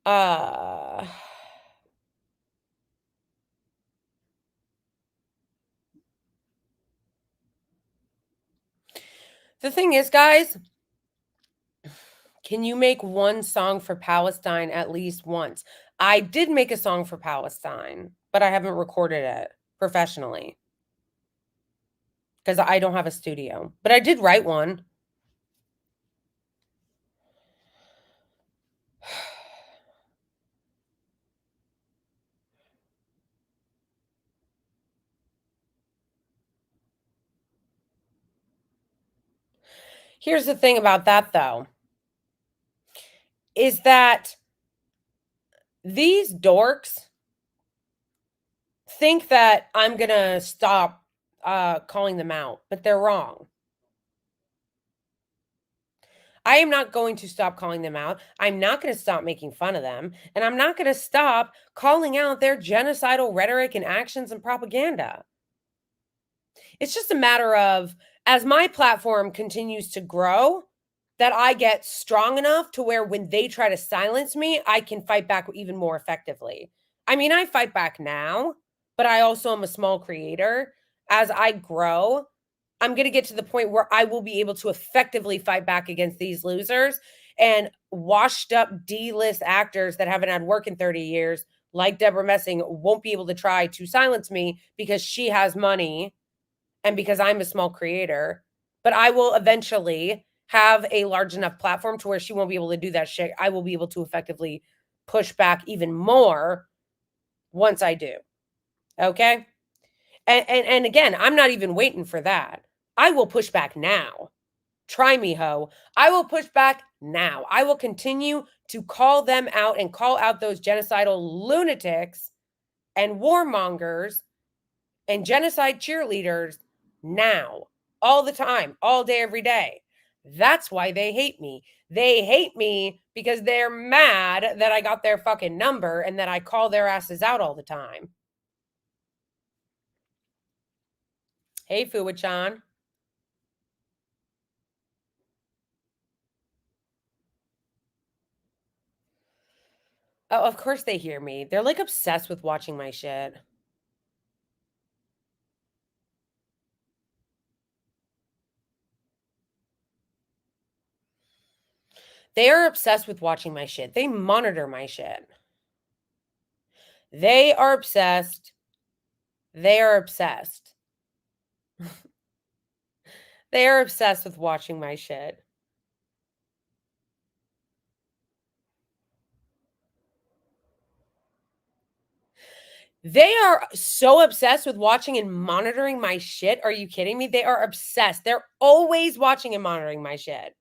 Uh, the thing is, guys, can you make one song for Palestine at least once? I did make a song for Palestine, but I haven't recorded it professionally because I don't have a studio. But I did write one. Here's the thing about that, though, is that these dorks think that I'm gonna stop calling them out, but they're wrong. I am not going to stop calling them out. I'm not going to stop making fun of them. And I'm not going to stop calling out their genocidal rhetoric and actions and propaganda. It's just a matter of, as my platform continues to grow, that I get strong enough to where when they try to silence me, I can fight back even more effectively. I mean, I fight back now, but I also am a small creator. As I grow, I'm going to get to the point where I will be able to effectively fight back against these losers, and washed up D-list actors that haven't had work in 30 years, like Debra Messing, won't be able to try to silence me because she has money and because I'm a small creator. But I will eventually have a large enough platform to where she won't be able to do that shit. I will be able to effectively push back even more once I do. Okay? And again, I'm not even waiting for that. I will push back now. Try me, ho. I will push back now. I will continue to call them out and call out those genocidal lunatics and warmongers and genocide cheerleaders now, all the time, all day, every day. That's why they hate me. They hate me because they're mad that I got their fucking number and that I call their asses out all the time. Hey, Fuwa-chan. Oh, of course they hear me. They're like obsessed with watching my shit. They are obsessed with watching my shit. They monitor my shit. They are obsessed. They are obsessed. They are obsessed with watching my shit. They are so obsessed with watching and monitoring my shit. Are you kidding me? They are obsessed. They're always watching and monitoring my shit.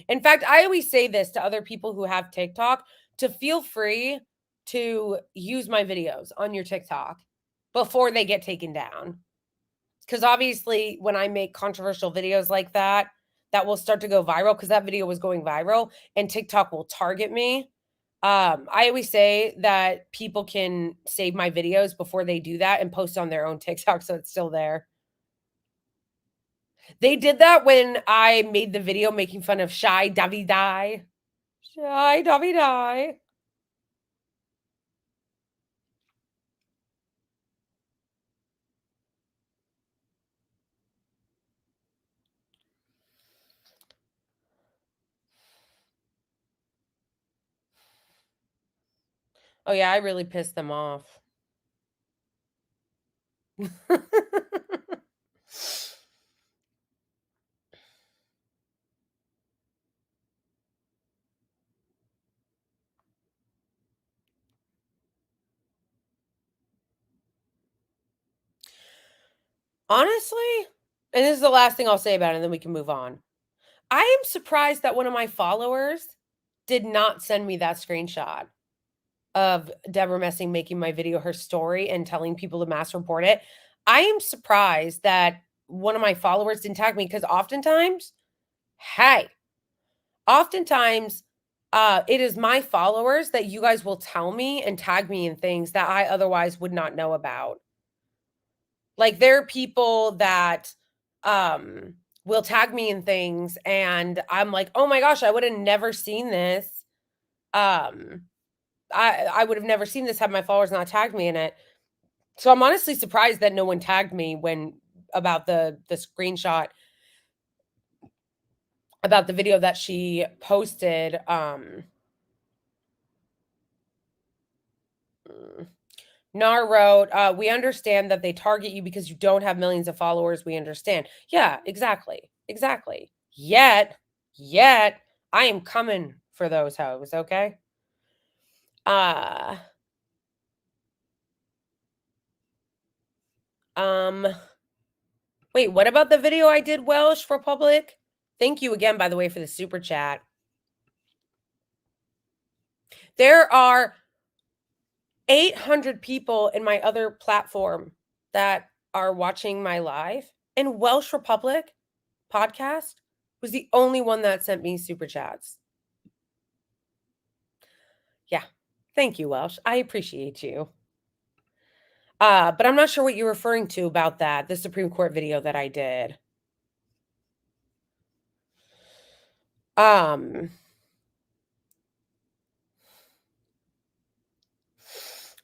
In fact, I always say this to other people who have TikTok, to feel free to use my videos on your TikTok before they get taken down. Because obviously, when I make controversial videos like that, that will start to go viral because that video was going viral and TikTok will target me. I always say that people can save my videos before they do that and post on their own TikTok so it's still there. They did that when I made the video making fun of Shy Davidi. Shy Davidi. Oh yeah, I really pissed them off. Honestly, and this is the last thing I'll say about it, and then we can move on. I am surprised that one of my followers did not send me that screenshot of Debra Messing making my video her story and telling people to mass report it. I am surprised that one of my followers didn't tag me because oftentimes, hey, oftentimes it is my followers that you guys will tell me and tag me in things that I otherwise would not know about. Like there are people that will tag me in things and I'm like, "Oh my gosh, I would have never seen this." Um I would have never seen this had my followers not tagged me in it. So I'm honestly surprised that no one tagged me when about the screenshot about the video that she posted. Mm, Nar wrote, we understand that they target you because you don't have millions of followers. We understand. Yeah, exactly. Exactly. Yet, I am coming for those hoes, okay? Uh um Wait, what about the video I did Welsh Republic? Thank you again, by the way, for the super chat. There are 800 people in my other platform that are watching my live, and Welsh Republic podcast was the only one that sent me super chats. Yeah. Thank you, Welsh. I appreciate you. But I'm not sure what you're referring to about that, the Supreme Court video that I did.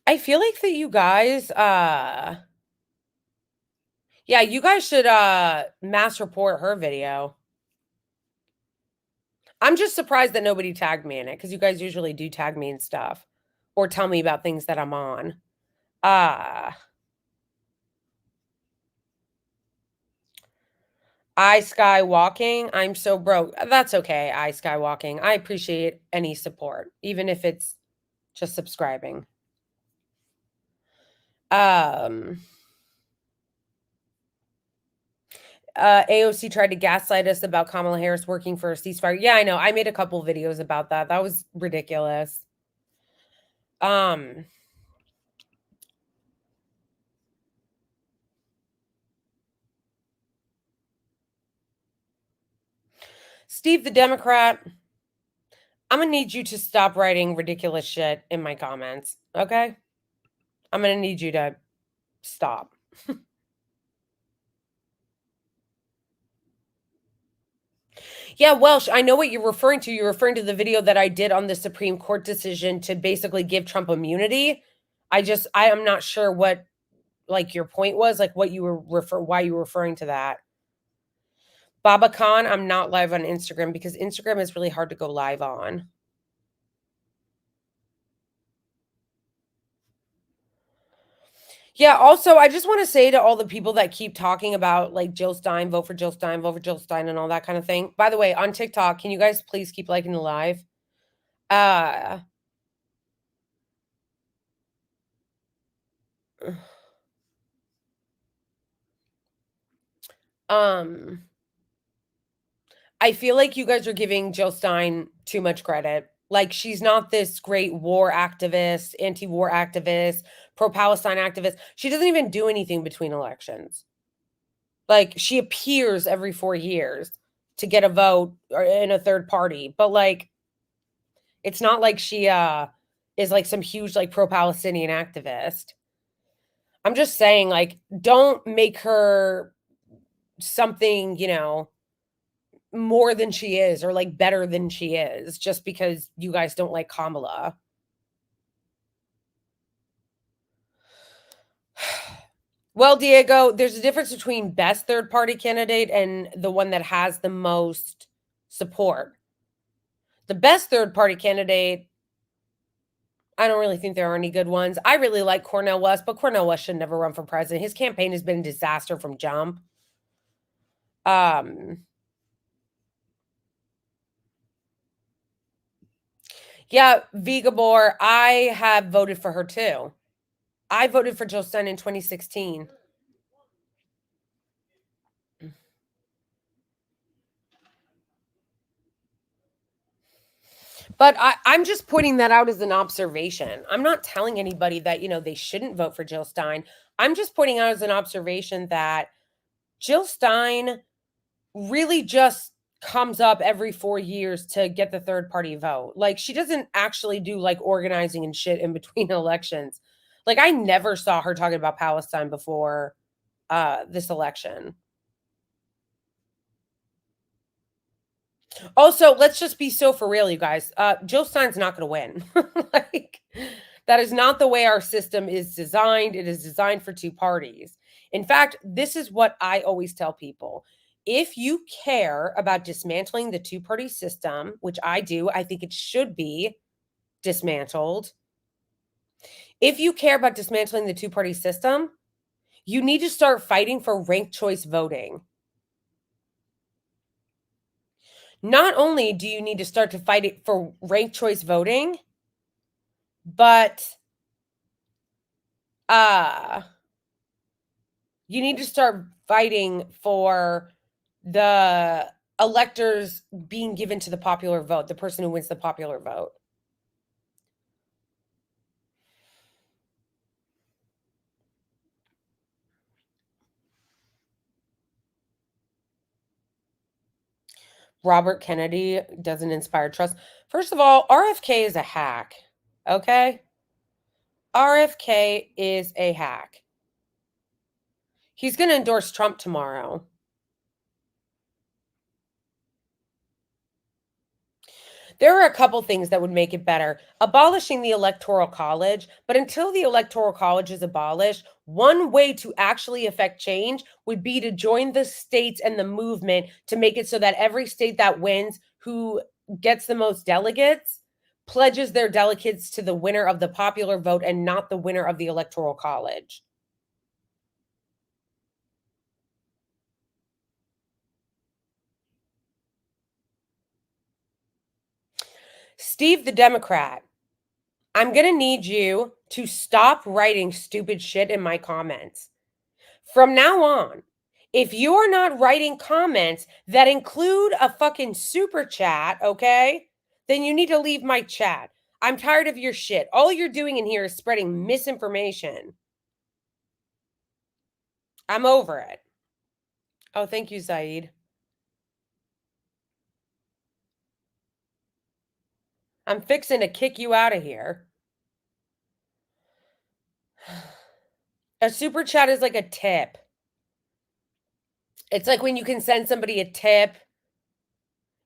I feel like that you guys, yeah, you guys should mass report her video. I'm just surprised that nobody tagged me in it, because you guys usually do tag me in stuff or tell me about things that I'm on. I Sky Walking. I'm so broke. That's okay, I Sky Walking. I appreciate any support, even if it's just subscribing. AOC tried to gaslight us about Kamala Harris working for a ceasefire. Yeah, I know. I made a couple videos about that. That was ridiculous. Steve the Democrat, I'm gonna need you to stop writing ridiculous shit in my comments, okay? I'm gonna need you to stop. Yeah, Welsh, I know what you're referring to. You're referring to the video that I did on the Supreme Court decision to basically give Trump immunity. I am not sure what like your point was, like what you were why you were referring to that. Baba Khan, I'm not live on Instagram because Instagram is really hard to go live on. Yeah, also, I just want to say to all the people that keep talking about like Jill Stein, vote for Jill Stein, vote for Jill Stein, and all that kind of thing. By the way, on TikTok, can you guys please keep liking the live? I feel like you guys are giving Jill Stein too much credit. Like, she's not this great war activist, anti-war activist, pro-Palestine activist. She doesn't even do anything between elections. Like, she appears every 4 years to get a vote or in a third party, but like it's not like she is like some huge like pro-Palestinian activist. I'm just saying, like, don't make her something, more than she is or like better than she is just because you guys don't like Kamala. Well, Diego, there's a difference between best third party candidate and the one that has the most support. The best third party candidate, I don't really think there are any good ones. I really like Cornel West, but Cornel West should never run for president. His campaign has been a disaster from jump. Yeah, Vigabor, I have voted for her too. I voted for Jill Stein in 2016. But I'm just pointing that out as an observation. I'm not telling anybody that, they shouldn't vote for Jill Stein. I'm just pointing out as an observation that Jill Stein really just comes up every 4 years to get the third party vote. Like, she doesn't actually do like organizing and shit in between elections. Like, I never saw her talking about Palestine before this election. Also, let's just be so for real, you guys. Jill Stein's not going to win. Like, that is not the way our system is designed. It is designed for two parties. In fact, this is what I always tell people. If you care about dismantling the two-party system, which I do, I think it should be dismantled. If you care about dismantling the two-party system, you need to start fighting for ranked choice voting. Not only do you need to start to fight it for ranked choice voting, but you need to start fighting for the electors being given to the popular vote, the person who wins the popular vote. Robert Kennedy doesn't inspire trust. First of all, RFK is a hack. Okay? RFK is a hack. He's going to endorse Trump tomorrow. There are a couple things that would make it better. Abolishing the Electoral College, but until the Electoral College is abolished, one way to actually affect change would be to join the states and the movement to make it so that every state that wins, who gets the most delegates, pledges their delegates to the winner of the popular vote and not the winner of the Electoral College. Steve the Democrat, I'm going to need you to stop writing stupid shit in my comments. From now on, if you're not writing comments that include a fucking super chat, okay, then you need to leave my chat. I'm tired of your shit. All you're doing in here is spreading misinformation. I'm over it. Oh, thank you, Zaid. I'm fixing to kick you out of here. A super chat is like a tip. It's like when you can send somebody a tip.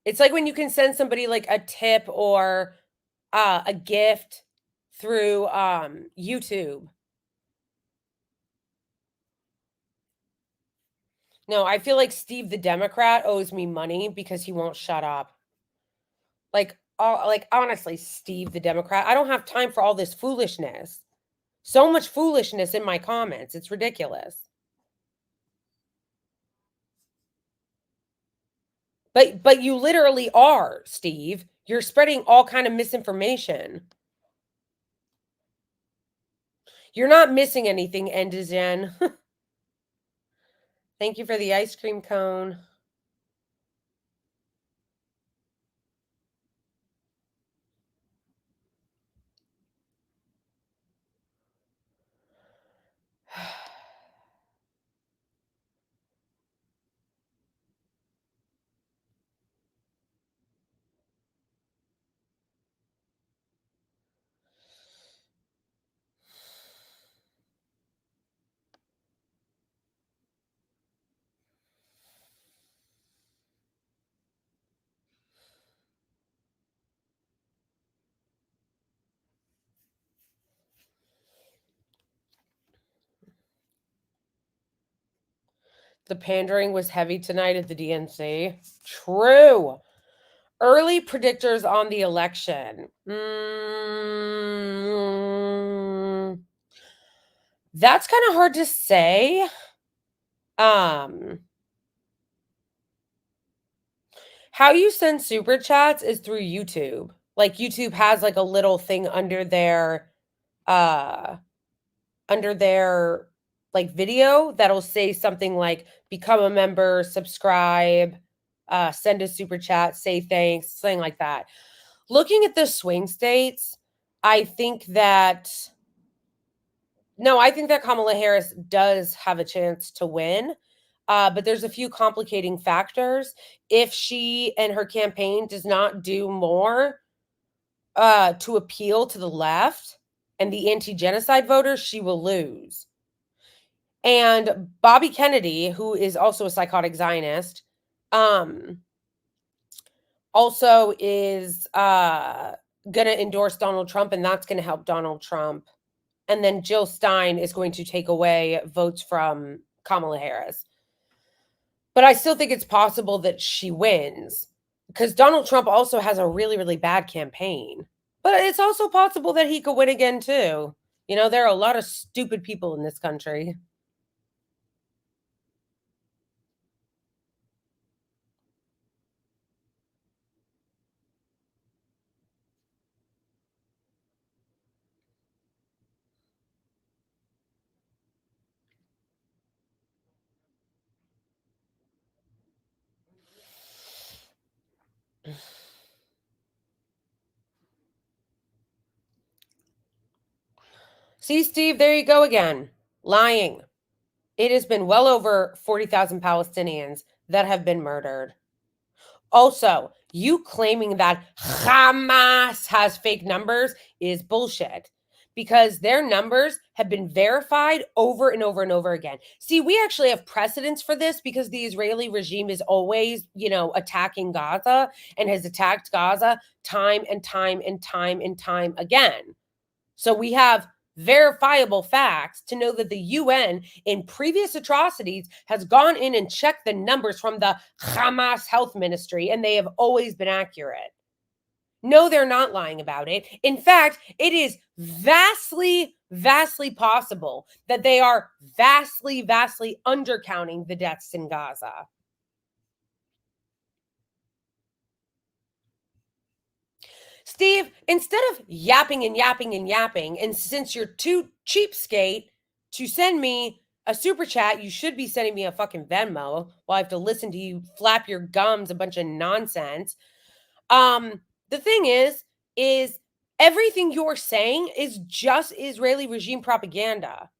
It's like when you can send somebody like a tip or a gift through YouTube. No, I feel like Steve the Democrat owes me money because he won't shut up. Like honestly, Steve the Democrat, I don't have time for all this foolishness. So much foolishness in my comments. It's ridiculous. But you literally are, Steve. You're spreading all kind of misinformation. You're not missing anything, Endizen. Thank you for the ice cream cone. The pandering was heavy tonight at the DNC. True. Early predictors on the election. That's kind of hard to say. How you send super chats is through YouTube. Like YouTube has like a little thing uh under their like video that'll say something like become a member, subscribe, send a super chat, say thanks, something like that. Looking at the swing states, I think that Kamala Harris does have a chance to win. But there's a few complicating factors. If she and her campaign does not do more to appeal to the left and the anti-genocide voters, she will lose. And Bobby Kennedy, who is also a psychotic Zionist, also is going to endorse Donald Trump, and that's going to help Donald Trump. And then Jill Stein is going to take away votes from Kamala Harris. But I still think it's possible that she wins because Donald Trump also has a really, really bad campaign. But it's also possible that he could win again, too. You know, there are a lot of stupid people in this country. See, Steve, there you go again. Lying. It has been well over 40,000 Palestinians that have been murdered. Also, you claiming that Hamas has fake numbers is bullshit because their numbers have been verified over and over and over again. See, we actually have precedents for this because the Israeli regime is always, attacking Gaza and has attacked Gaza time and time and time and time again. So we have verifiable facts to know that the UN in previous atrocities has gone in and checked the numbers from the Hamas health ministry, and they have always been accurate. No, they're not lying about it. In fact, it is vastly, vastly possible that they are vastly, vastly undercounting the deaths in Gaza. Steve, instead of yapping and yapping and yapping, and since you're too cheapskate to send me a super chat, you should be sending me a fucking Venmo while I have to listen to you flap your gums a bunch of nonsense. The thing is everything you're saying is just Israeli regime propaganda.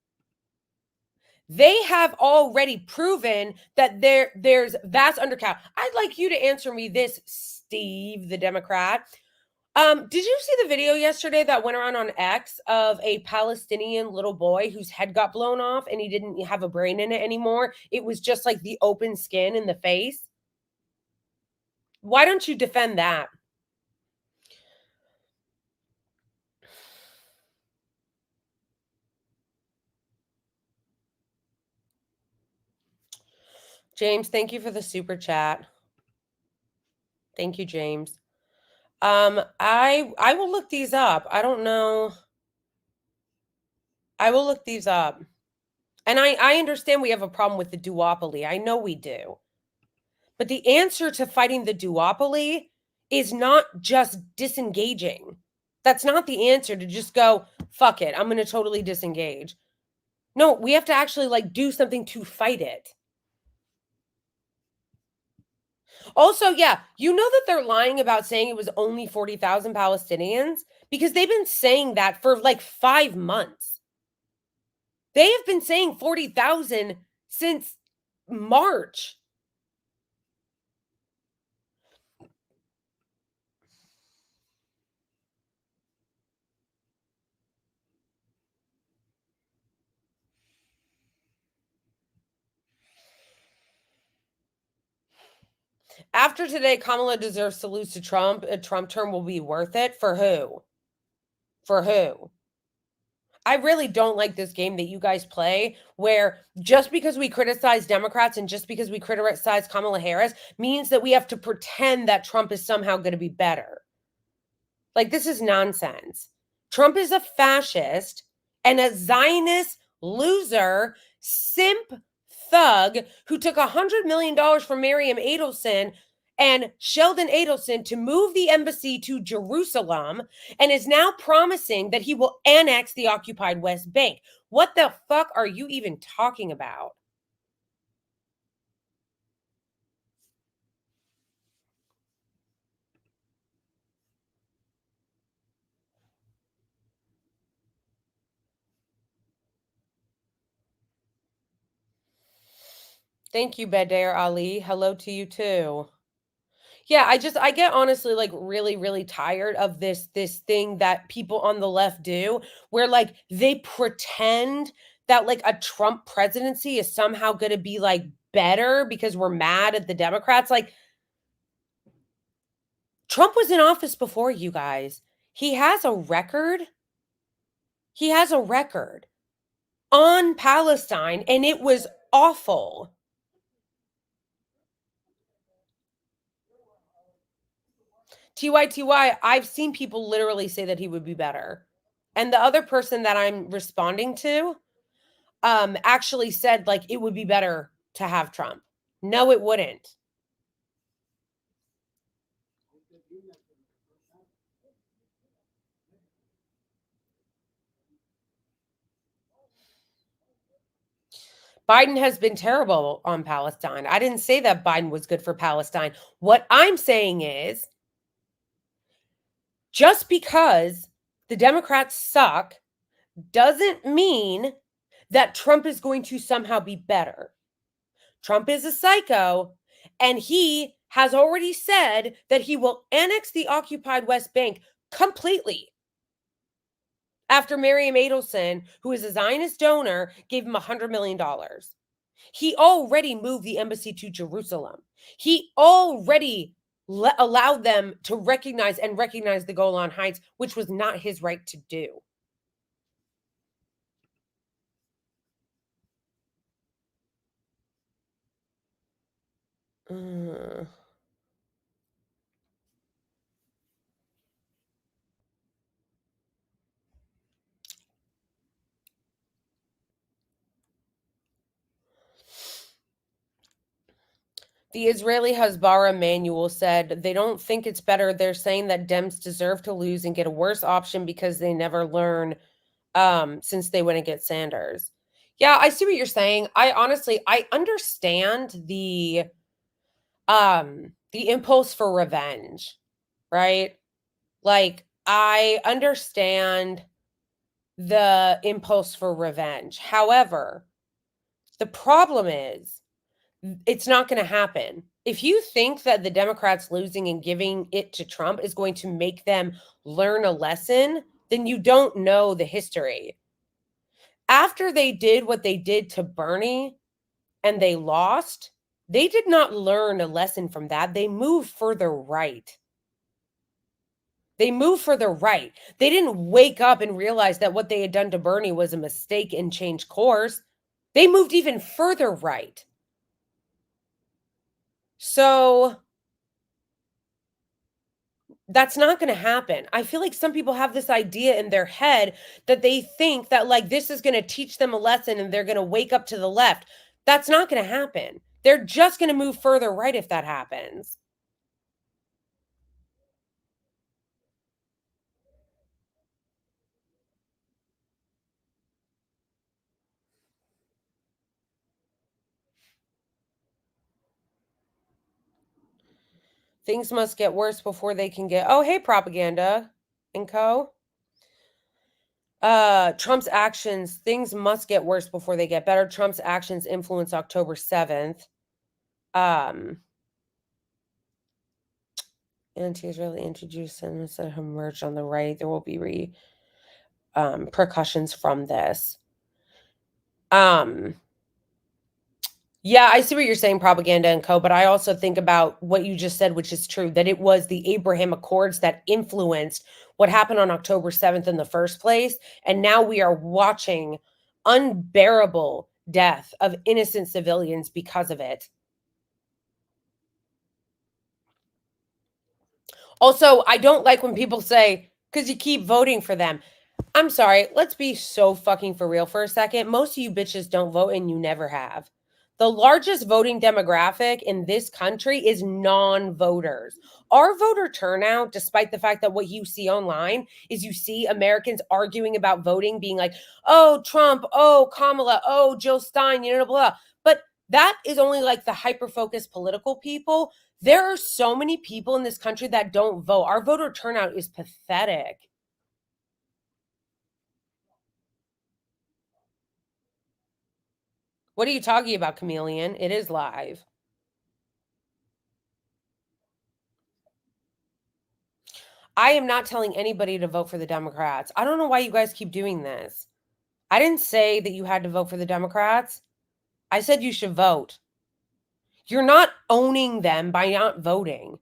They have already proven that there's vast undercount. I'd like you to answer me this, Steve, the Democrat. Did you see the video yesterday that went around on X of a Palestinian little boy whose head got blown off and he didn't have a brain in it anymore? It was just like the open skin in the face. Why don't you defend that? James, thank you for the super chat. Thank you, James. I will look these up. I don't know. I will look these up. And I understand we have a problem with the duopoly. I know we do. But the answer to fighting the duopoly is not just disengaging. That's not the answer to just go, fuck it, I'm going to totally disengage. No, we have to actually do something to fight it. Also, yeah, you know that they're lying about saying it was only 40,000 Palestinians because they've been saying that for 5 months. They have been saying 40,000 since March. After today, Kamala deserves to lose to Trump. A Trump term will be worth it. For who? For who? I really don't like this game that you guys play where just because we criticize Democrats and just because we criticize Kamala Harris means that we have to pretend that Trump is somehow going to be better. This is nonsense. Trump is a fascist and a Zionist loser, simp thug who took $100 million from Miriam Adelson and Sheldon Adelson to move the embassy to Jerusalem and is now promising that he will annex the occupied West Bank. What the fuck are you even talking about? Thank you, Badair Ali. Hello to you too. Yeah, I get honestly really, really tired of this thing that people on the left do where they pretend that a Trump presidency is somehow going to be better because we're mad at the Democrats. Trump was in office before you guys. He has a record. He has a record on Palestine and it was awful. TYTY, I've seen people literally say that he would be better. And the other person that I'm responding to actually said it would be better to have Trump. No, it wouldn't. Biden has been terrible on Palestine. I didn't say that Biden was good for Palestine. What I'm saying is Just because the Democrats suck doesn't mean that Trump is going to somehow be better. Trump is a psycho, and he has already said that he will annex the occupied West Bank completely after Miriam Adelson, who is a Zionist donor, gave him $100 million. He already moved the embassy to Jerusalem. He already allowed them to recognize the Golan Heights, which was not his right to do. The Israeli Hasbara manual said they don't think it's better. They're saying that Dems deserve to lose and get a worse option because they never learn since they went against Sanders. Yeah, I see what you're saying. I understand the impulse for revenge, right? Like I understand the impulse for revenge. However, the problem is it's not going to happen. If you think that the Democrats losing and giving it to Trump is going to make them learn a lesson, then you don't know the history. After they did what they did to Bernie and they lost, they did not learn a lesson from that. They moved further right. They moved further right. They didn't wake up and realize that what they had done to Bernie was a mistake and change course. They moved even further right. So that's not going to happen. I feel like some people have this idea in their head that they think that like this is going to teach them a lesson and they're going to wake up to the left. That's not going to happen. They're just going to move further right if that happens. Things must get worse before they can get. Oh, hey, propaganda and co. Trump's actions, things must get worse before they get better. Trump's actions influence October 7th. Anti-Israeli introduced and have emerged on the right. There will be repercussions from this. Yeah, I see what you're saying, propaganda and co, but I also think about what you just said, which is true, that it was the Abraham Accords that influenced what happened on October 7th in the first place. And now we are watching unbearable death of innocent civilians because of it. Also, I don't like when people say, because you keep voting for them. I'm sorry, let's be so fucking for real for a second. Most of you bitches don't vote and you never have. The largest voting demographic in this country is non-voters. Our voter turnout, despite the fact that what you see online is you see Americans arguing about voting, being like, oh, Trump, oh, Kamala, oh, Jill Stein, you know, blah. But that is only like the hyper-focused political people. There are so many people in this country that don't vote. Our voter turnout is pathetic. What are you talking about, Chameleon? It is live. I am not telling anybody to vote for the Democrats. I don't know why you guys keep doing this. I didn't say that you had to vote for the Democrats. I said you should vote. You're not owning them by not voting.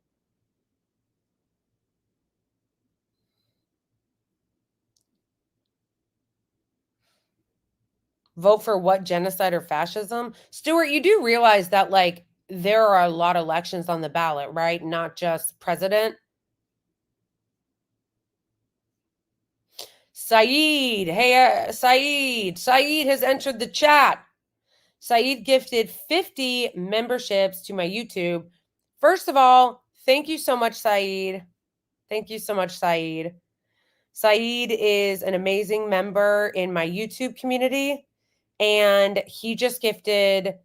Vote for what? Genocide or fascism? Stuart, you do realize that, like, there are a lot of elections on the ballot, right? Not just president. Saeed, hey, Saeed. Saeed has entered the chat. Saeed gifted 50 memberships to my YouTube. First of all, thank you so much, Saeed. Thank you so much, Saeed. Saeed is an amazing member in my YouTube community, and he just gifted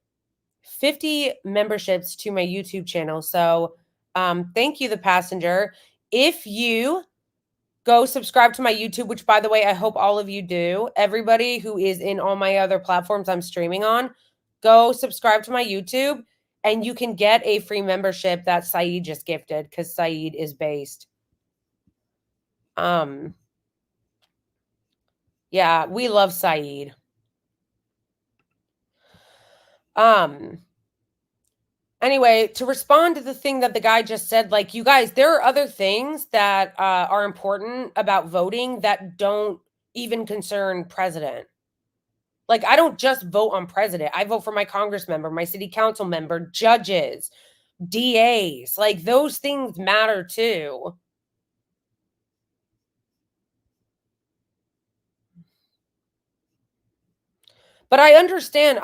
50 memberships to my YouTube channel. So thank you, The Passenger. If you Go subscribe to my YouTube, which, by the way, I hope all of you do. Everybody who is in all my other platforms I'm streaming on, go subscribe to my YouTube, and you can get a free membership that Saeed just gifted, because Saeed is based. Yeah, we love Saeed. Anyway, to respond to the thing that the guy just said, like, you guys, there are other things that are important about voting that don't even concern president. Like, I don't just vote on president. I vote for my Congress member, my city council member, judges, DAs. Like, those things matter too. But I understand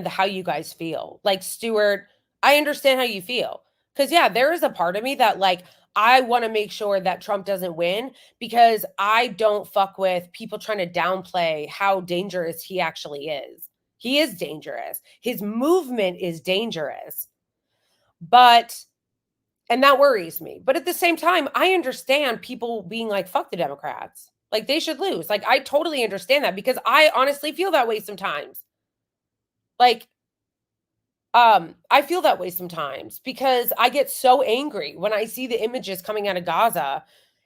how you guys feel. Like, Stuart, I understand how you feel. Because, yeah, there is a part of me that, like, I want to make sure that Trump doesn't win, because I don't fuck with people trying to downplay how dangerous he actually is. He is dangerous. His movement is dangerous. And that worries me. But at the same time, I understand people being like, fuck the Democrats. Like, they should lose. Like, I totally understand that, because I honestly feel that way sometimes. Like, I feel that way sometimes, because I get so angry when I see the images coming out of Gaza,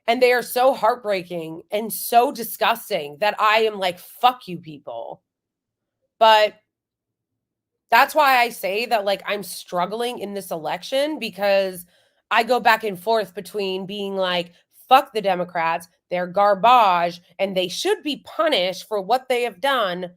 and they are so heartbreaking and so disgusting that I am like, fuck you people. But that's why I say that, like, I'm struggling in this election, because I go back and forth between being like, fuck the Democrats, they're garbage, and they should be punished for what they have done.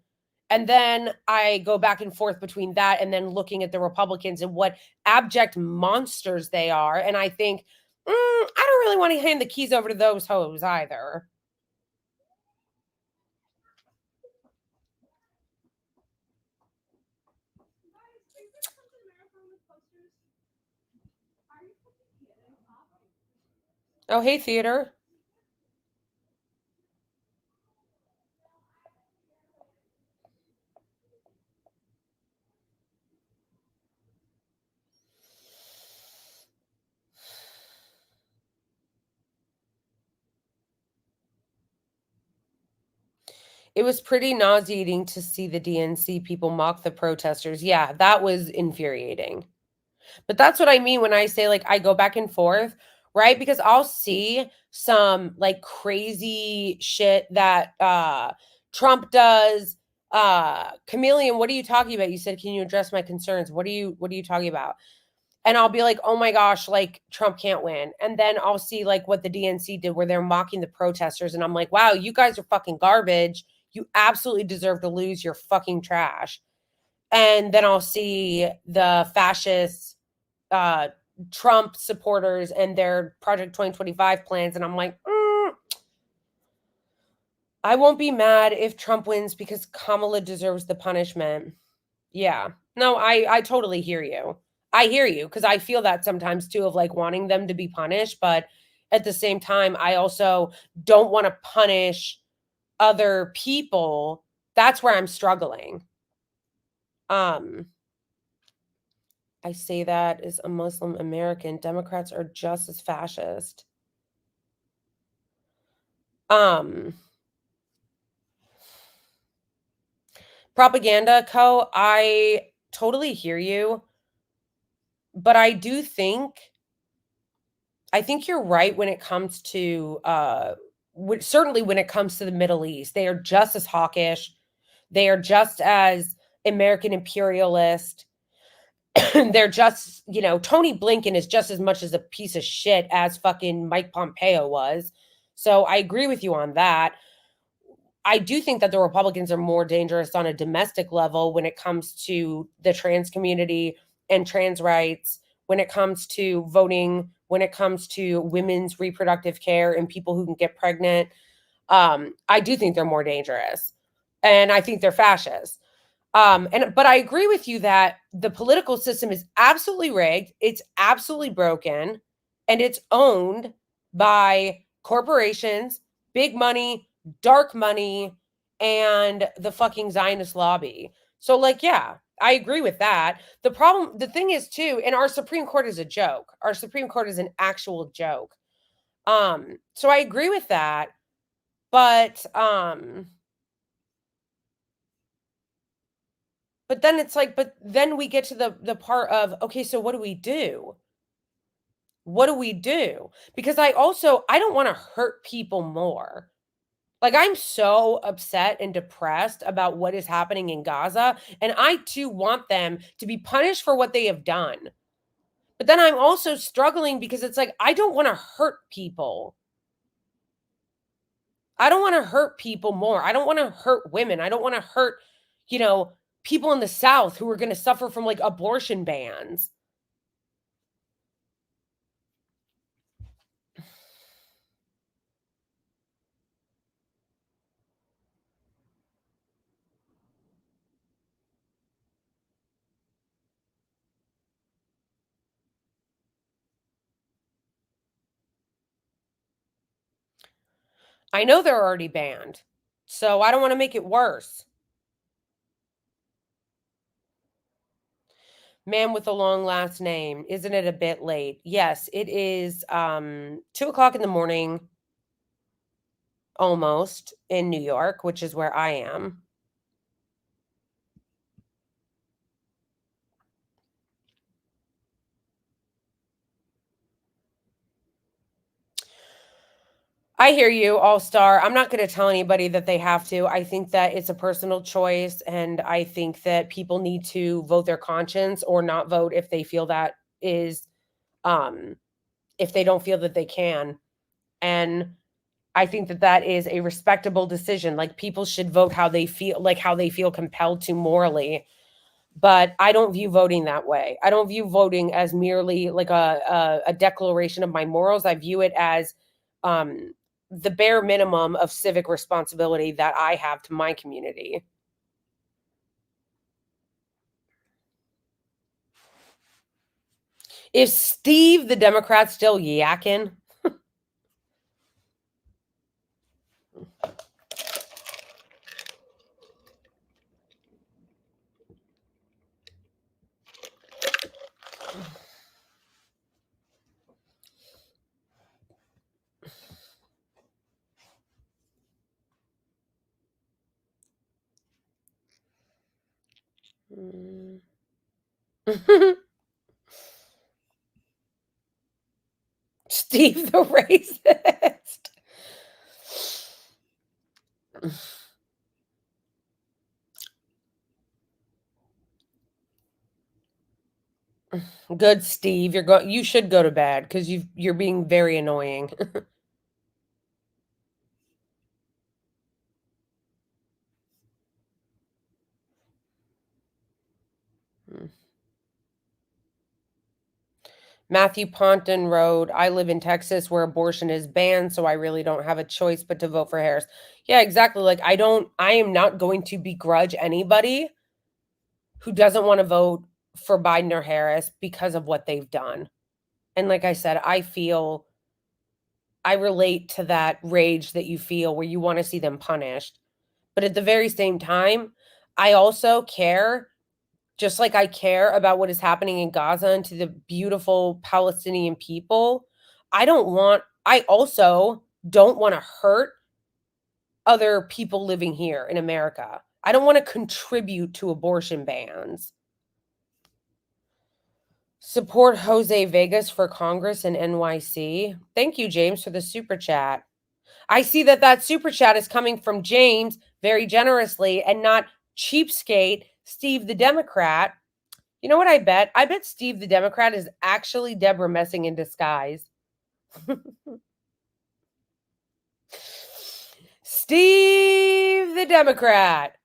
And then I go back and forth between that and then looking at the Republicans and what abject monsters they are. And I think, I don't really want to hand the keys over to those hoes either. Oh, hey, theater. It was pretty nauseating to see the DNC people mock the protesters. Yeah, that was infuriating. But that's what I mean when I say, like, I go back and forth, right? Because I'll see some like crazy shit that Trump does. Chameleon, what are you talking about? You said, can you address my concerns? What are you talking about? And I'll be like, oh my gosh, like, Trump can't win. And then I'll see like what the DNC did where they're mocking the protesters. And I'm like, wow, you guys are fucking garbage. You absolutely deserve to lose. You're fucking trash. And then I'll see the fascist Trump supporters and their Project 2025 plans. And I'm like, I won't be mad if Trump wins, because Kamala deserves the punishment. Yeah. No, I totally hear you. I hear you, because I feel that sometimes too, of like wanting them to be punished. But at the same time, I also don't want to punish other people. That's where I'm struggling. I say that as a Muslim American. Democrats are just as fascist. Propaganda Co. I totally hear you, but I think you're right when it comes to certainly when it comes to the Middle East. They are just as hawkish. They are just as American imperialist. They're just, Tony Blinken is just as much as a piece of shit as fucking Mike Pompeo was. So I agree with you on that. I do think that the Republicans are more dangerous on a domestic level when it comes to the trans community and trans rights, when it comes to voting, when it comes to women's reproductive care and people who can get pregnant. I do think they're more dangerous. And I think they're fascist. But I agree with you that the political system is absolutely rigged, it's absolutely broken, and it's owned by corporations, big money, dark money, and the fucking Zionist lobby. So, like, yeah, I agree with that. The thing is too, and our Supreme Court is a joke. Our Supreme Court is an actual joke. So I agree with that, but then it's like, but then we get to the part of, okay, so what do we do? What do we do? Because I don't want to hurt people more. Like, I'm so upset and depressed about what is happening in Gaza, and I too want them to be punished for what they have done. But then I'm also struggling because it's like, I don't want to hurt people. I don't want to hurt people more. I don't want to hurt women. I don't want to hurt, you know, people in the South who are going to suffer from like abortion bans. I know they're already banned, so I don't want to make it worse. Man with a long last name. Isn't it a bit late? Yes, it is 2 o'clock in the morning, almost, in New York, which is where I am. I hear you, All Star. I'm not going to tell anybody that they have to. I think that it's a personal choice, and I think that people need to vote their conscience or not vote if they feel that is, um, if they don't feel that they can. And I think that that is a respectable decision. Like, people should vote how they feel, like how they feel compelled to morally. But I don't view voting that way. I don't view voting as merely like a declaration of my morals. I view it as um, the bare minimum of civic responsibility that I have to my community. Is Steve the Democrat still yakking? Mm. Steve the racist. Good, Steve. You should go to bed because you're being very annoying. Matthew Ponton wrote, I live in Texas where abortion is banned, so I really don't have a choice but to vote for Harris. Yeah, exactly. Like, I am not going to begrudge anybody who doesn't want to vote for Biden or Harris because of what they've done. And like I said, I relate to that rage that you feel where you want to see them punished. But at the very same time, I also care, just like I care about what is happening in Gaza and to the beautiful Palestinian people. I also don't want to hurt other people living here in America. I don't want to contribute to abortion bans. Support Jose Vegas for Congress in NYC. Thank you, James, for the super chat. I see that super chat is coming from James very generously and not cheapskate Steve the Democrat. You know what I bet? I bet Steve the Democrat is actually Debra Messing in disguise. Steve the Democrat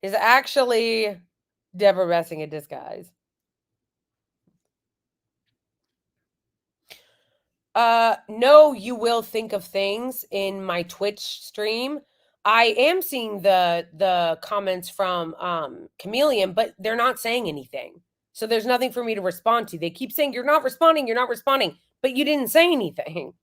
is actually Debra Messing in disguise. No, you will think of things in my Twitch stream. I am seeing the comments from Chameleon, but they're not saying anything. So there's nothing for me to respond to. They keep saying you're not responding, but you didn't say anything.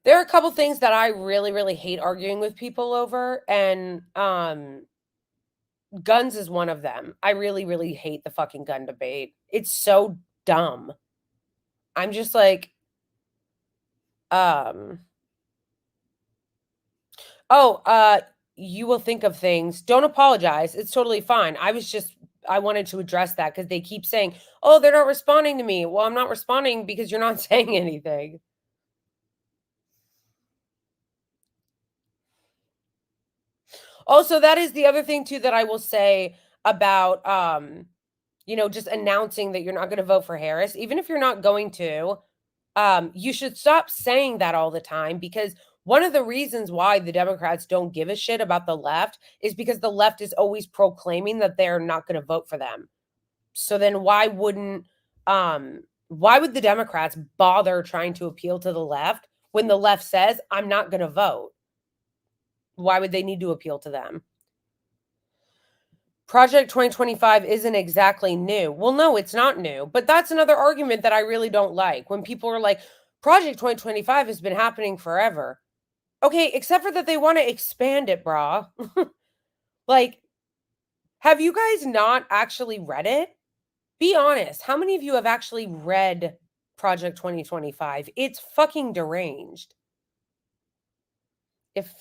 There are a couple things that I really, really hate arguing with people over, and guns is one of them. I really, really hate the fucking gun debate. It's so dumb. I'm just like, um, oh, you will think of things. Don't apologize. It's totally fine. I wanted to address that because they keep saying, oh, they're not responding to me. Well, I'm not responding because you're not saying anything. Also, that is the other thing too that I will say about just announcing that you're not going to vote for Harris, even if you're not going to, you should stop saying that all the time, because one of the reasons why the Democrats don't give a shit about the left is because the left is always proclaiming that they're not going to vote for them. So then why would the Democrats bother trying to appeal to the left when the left says, I'm not going to vote? Why would they need to appeal to them? Project 2025 isn't exactly new. Well, no, it's not new. But that's another argument that I really don't like. When people are like, Project 2025 has been happening forever. Okay, except for that they want to expand it, brah. Like, have you guys not actually read it? Be honest. How many of you have actually read Project 2025? It's fucking deranged. If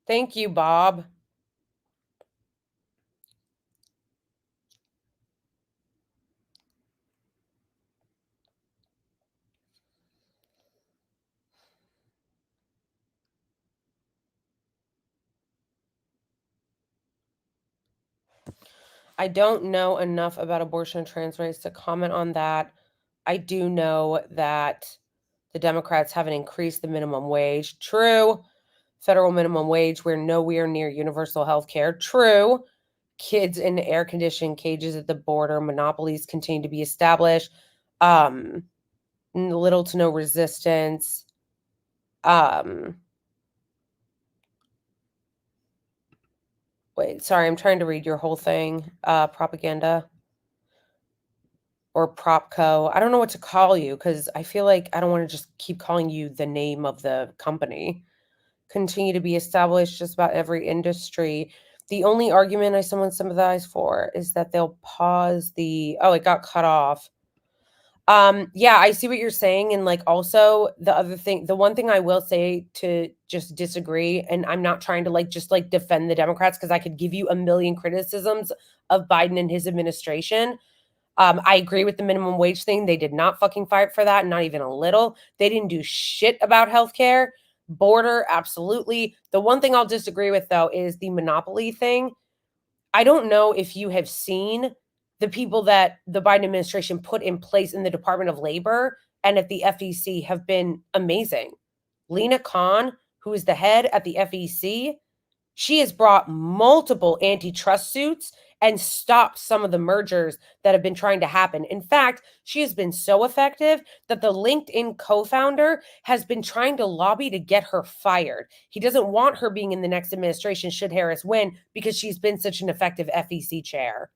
Thank you, Bob. I don't know enough about abortion and trans rights to comment on that. I do know that the Democrats haven't increased the minimum wage. True. Federal minimum wage. We're nowhere near universal health care. True. Kids in air conditioned cages at the border. Monopolies continue to be established. Little to no resistance. Wait, sorry, I'm trying to read your whole thing. Propaganda or Propco. I don't know what to call you because I feel like I don't want to just keep calling you the name of the company. Continue to be established just about every industry. The only argument I somewhat sympathize for is that they'll pause it got cut off. Yeah, I see what you're saying. And like also the one thing I will say to just disagree, and I'm not trying to just defend the Democrats because I could give you a million criticisms of Biden and his administration. I agree with the minimum wage thing. They did not fucking fight for that, not even a little. They didn't do shit about healthcare. Border, absolutely. The one thing I'll disagree with though is the monopoly thing. I don't know if you have seen the people that the Biden administration put in place in the Department of Labor and at the FEC have been amazing. Lena Khan, who is the head at the FEC, she has brought multiple antitrust suits and stopped some of the mergers that have been trying to happen. In fact, she has been so effective that the LinkedIn co-founder has been trying to lobby to get her fired. He doesn't want her being in the next administration should Harris win because she's been such an effective FEC chair.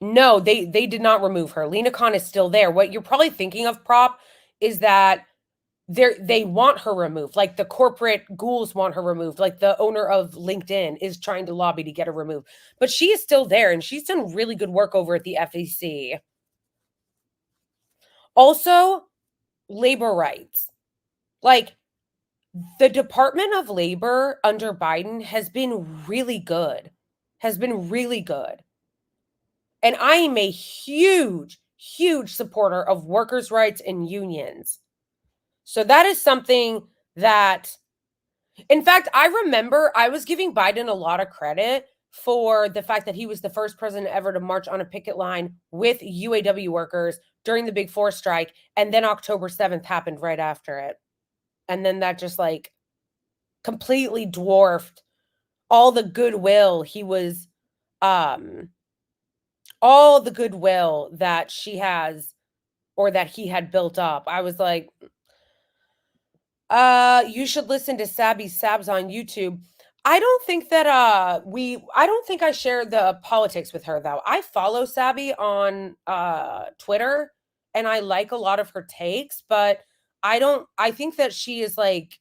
No, they did not remove her. Lena Khan is still there. What you're probably thinking of, Prop, is that they want her removed. Like the corporate ghouls want her removed. Like the owner of LinkedIn is trying to lobby to get her removed. But she is still there and she's done really good work over at the FEC. Also, labor rights. Like the Department of Labor under Biden has been really good. Has been really good. And I am a huge, huge supporter of workers' rights and unions. So that is something that, in fact, I remember I was giving Biden a lot of credit for the fact that he was the first president ever to march on a picket line with UAW workers during the Big Four strike. And then October 7th happened right after it. And then that just completely dwarfed all the goodwill all the goodwill that she has or that he had built up. I was like, you should listen to Sabby Sabs on YouTube. I don't think that I don't think I share the politics with her though. I follow Sabby on Twitter and I like a lot of her takes, but I think that she is like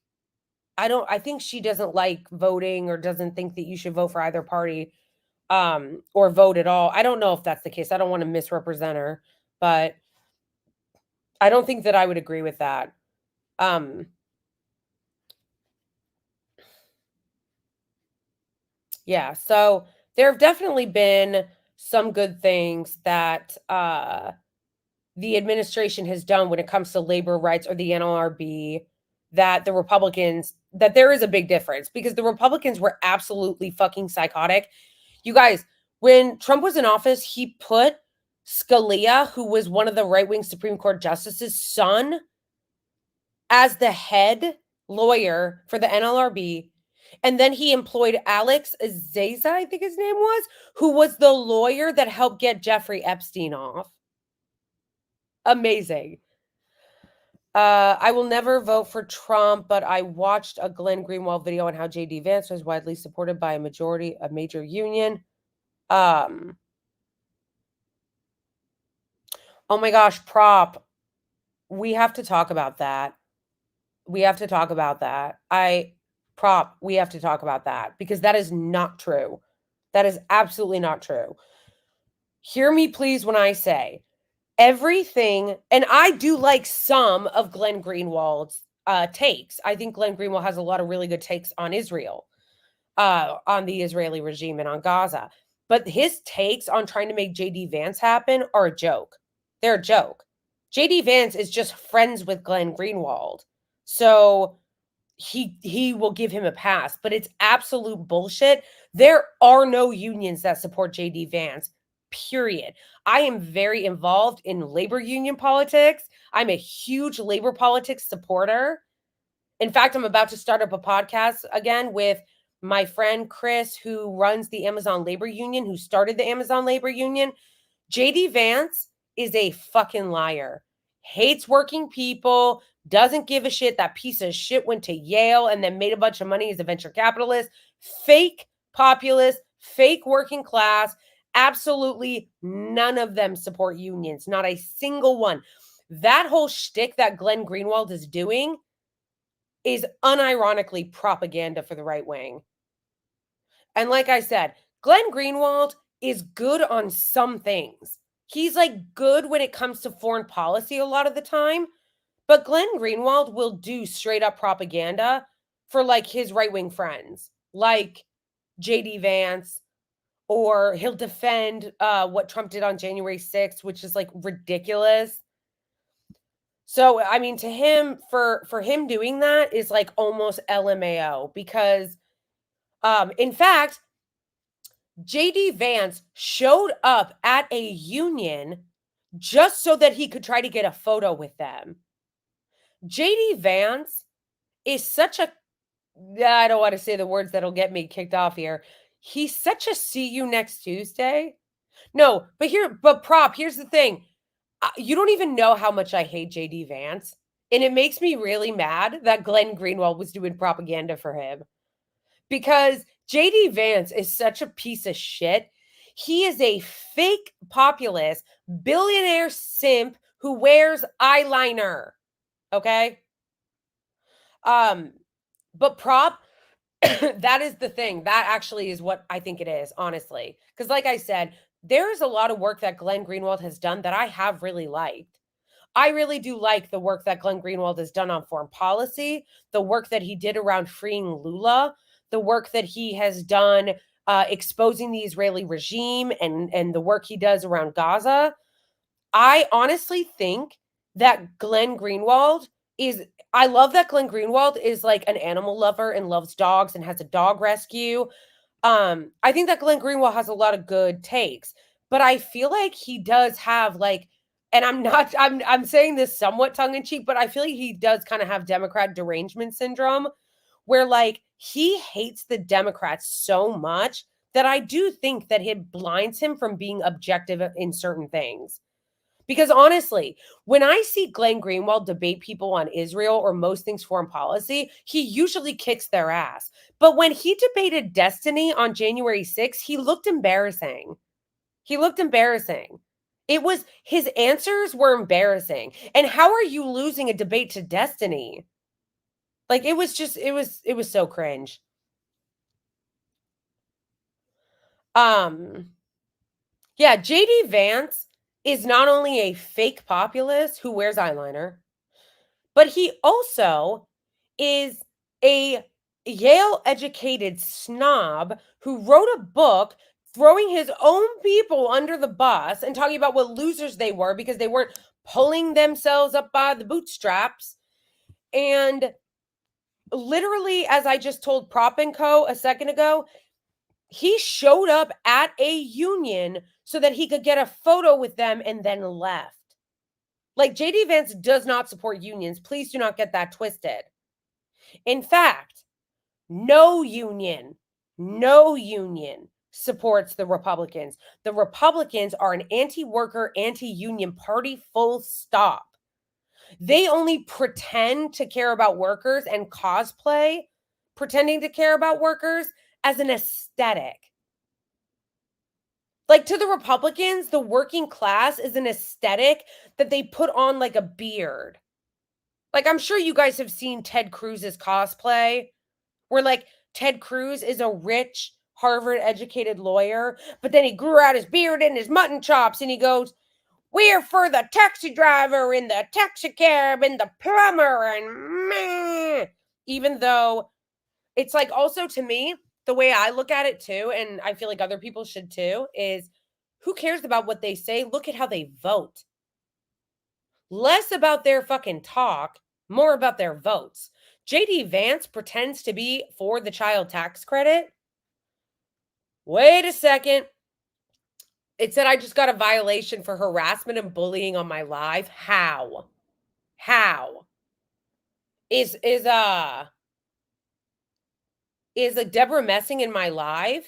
I think she doesn't like voting or doesn't think that you should vote for either party or vote at all. I don't know if that's the case. I don't want to misrepresent her, but I don't think that I would agree with that. Um Yeah, so there have definitely been some good things that the administration has done when it comes to labor rights or the NLRB that the Republicans that there is a big difference because the Republicans were absolutely fucking psychotic. You guys, when Trump was in office, he put Scalia, who was one of the right-wing Supreme Court justices' son, as the head lawyer for the NLRB. And then he employed Alex Azeza, I think his name was, who was the lawyer that helped get Jeffrey Epstein off. Amazing. I will never vote for Trump, but I watched a Glenn Greenwald video on how JD Vance was widely supported by a major union. Oh my gosh, prop. We have to talk about that. We have to talk about that. We have to talk about that because that is not true. That is absolutely not true. Hear me please when I say everything, and I do like some of Glenn Greenwald's takes. I think Glenn Greenwald has a lot of really good takes on Israel, on the Israeli regime and on Gaza. But his takes on trying to make JD Vance happen are a joke. They're a joke. JD Vance is just friends with Glenn Greenwald. So he will give him a pass, but it's absolute bullshit. There are no unions that support JD Vance. Period. I am very involved in labor union politics. I'm a huge labor politics supporter. In fact, I'm about to start up a podcast again with my friend Chris, who runs the Amazon Labor Union, who started the Amazon Labor Union. JD Vance is a fucking liar. Hates working people, doesn't give a shit. That piece of shit went to Yale and then made a bunch of money as a venture capitalist. Fake populist, fake working class. Absolutely none of them support unions. Not a single one. That whole shtick that Glenn Greenwald is doing is unironically propaganda for the right wing. And like I said, Glenn Greenwald is good on some things. He's like good when it comes to foreign policy a lot of the time, but Glenn Greenwald will do straight up propaganda for like his right wing friends, like JD Vance, or he'll defend what Trump did on January 6th, which is like ridiculous. So I mean, to him, for him doing that is like almost LMAO because in fact, JD Vance showed up at a union just so that he could try to get a photo with them. JD Vance is such a, I don't want to say the words that'll get me kicked off here. He's such a see you next Tuesday. No, but prop, here's the thing. You don't even know how much I hate JD Vance. And it makes me really mad that Glenn Greenwald was doing propaganda for him because JD Vance is such a piece of shit. He is a fake populist, billionaire simp who wears eyeliner. Okay? But prop, that is the thing. That actually is what I think it is, honestly. Because like I said, there is a lot of work that Glenn Greenwald has done that I have really liked. I really do like the work that Glenn Greenwald has done on foreign policy, the work that he did around freeing Lula, the work that he has done exposing the Israeli regime and the work he does around Gaza. I honestly think that Glenn Greenwald is, I love that Glenn Greenwald is like an animal lover and loves dogs and has a dog rescue. I think that Glenn Greenwald has a lot of good takes, but I feel like he does have like, and I'm saying this somewhat tongue in cheek, but I feel like he does kind of have Democrat derangement syndrome where like he hates the Democrats so much that I do think that it blinds him from being objective in certain things. Because honestly, when I see Glenn Greenwald debate people on Israel or most things foreign policy, he usually kicks their ass. But when he debated Destiny on January 6th, he looked embarrassing. He looked embarrassing. It was his answers were embarrassing. And how are you losing a debate to Destiny? Like it was so cringe. Yeah, JD Vance is not only a fake populist who wears eyeliner, but he also is a Yale educated snob who wrote a book throwing his own people under the bus and talking about what losers they were because they weren't pulling themselves up by the bootstraps. And literally, as I just told Prop and Co. a second ago, he showed up at a union so that he could get a photo with them and then left. Like, JD Vance does not support unions. Please do not get that twisted. In fact, no union supports the Republicans. The Republicans are an anti-worker, anti-union party, full stop. They only pretend to care about workers and cosplay pretending to care about workers as an aesthetic. Like, to the Republicans, the working class is an aesthetic that they put on like a beard. Like, I'm sure you guys have seen Ted Cruz's cosplay, where like Ted Cruz is a rich Harvard educated lawyer, but then he grew out his beard and his mutton chops and he goes, "We're for the taxi driver and the taxi cab and the plumber and meh." Even though it's like, also to me, the way I look at it too, and I feel like other people should too, is who cares about what they say? Look at how they vote. Less about their fucking talk, more about their votes. JD Vance pretends to be for the child tax credit. Wait a second. It said I just got a violation for harassment and bullying on my live. How? How? Is a Debra Messing in my live?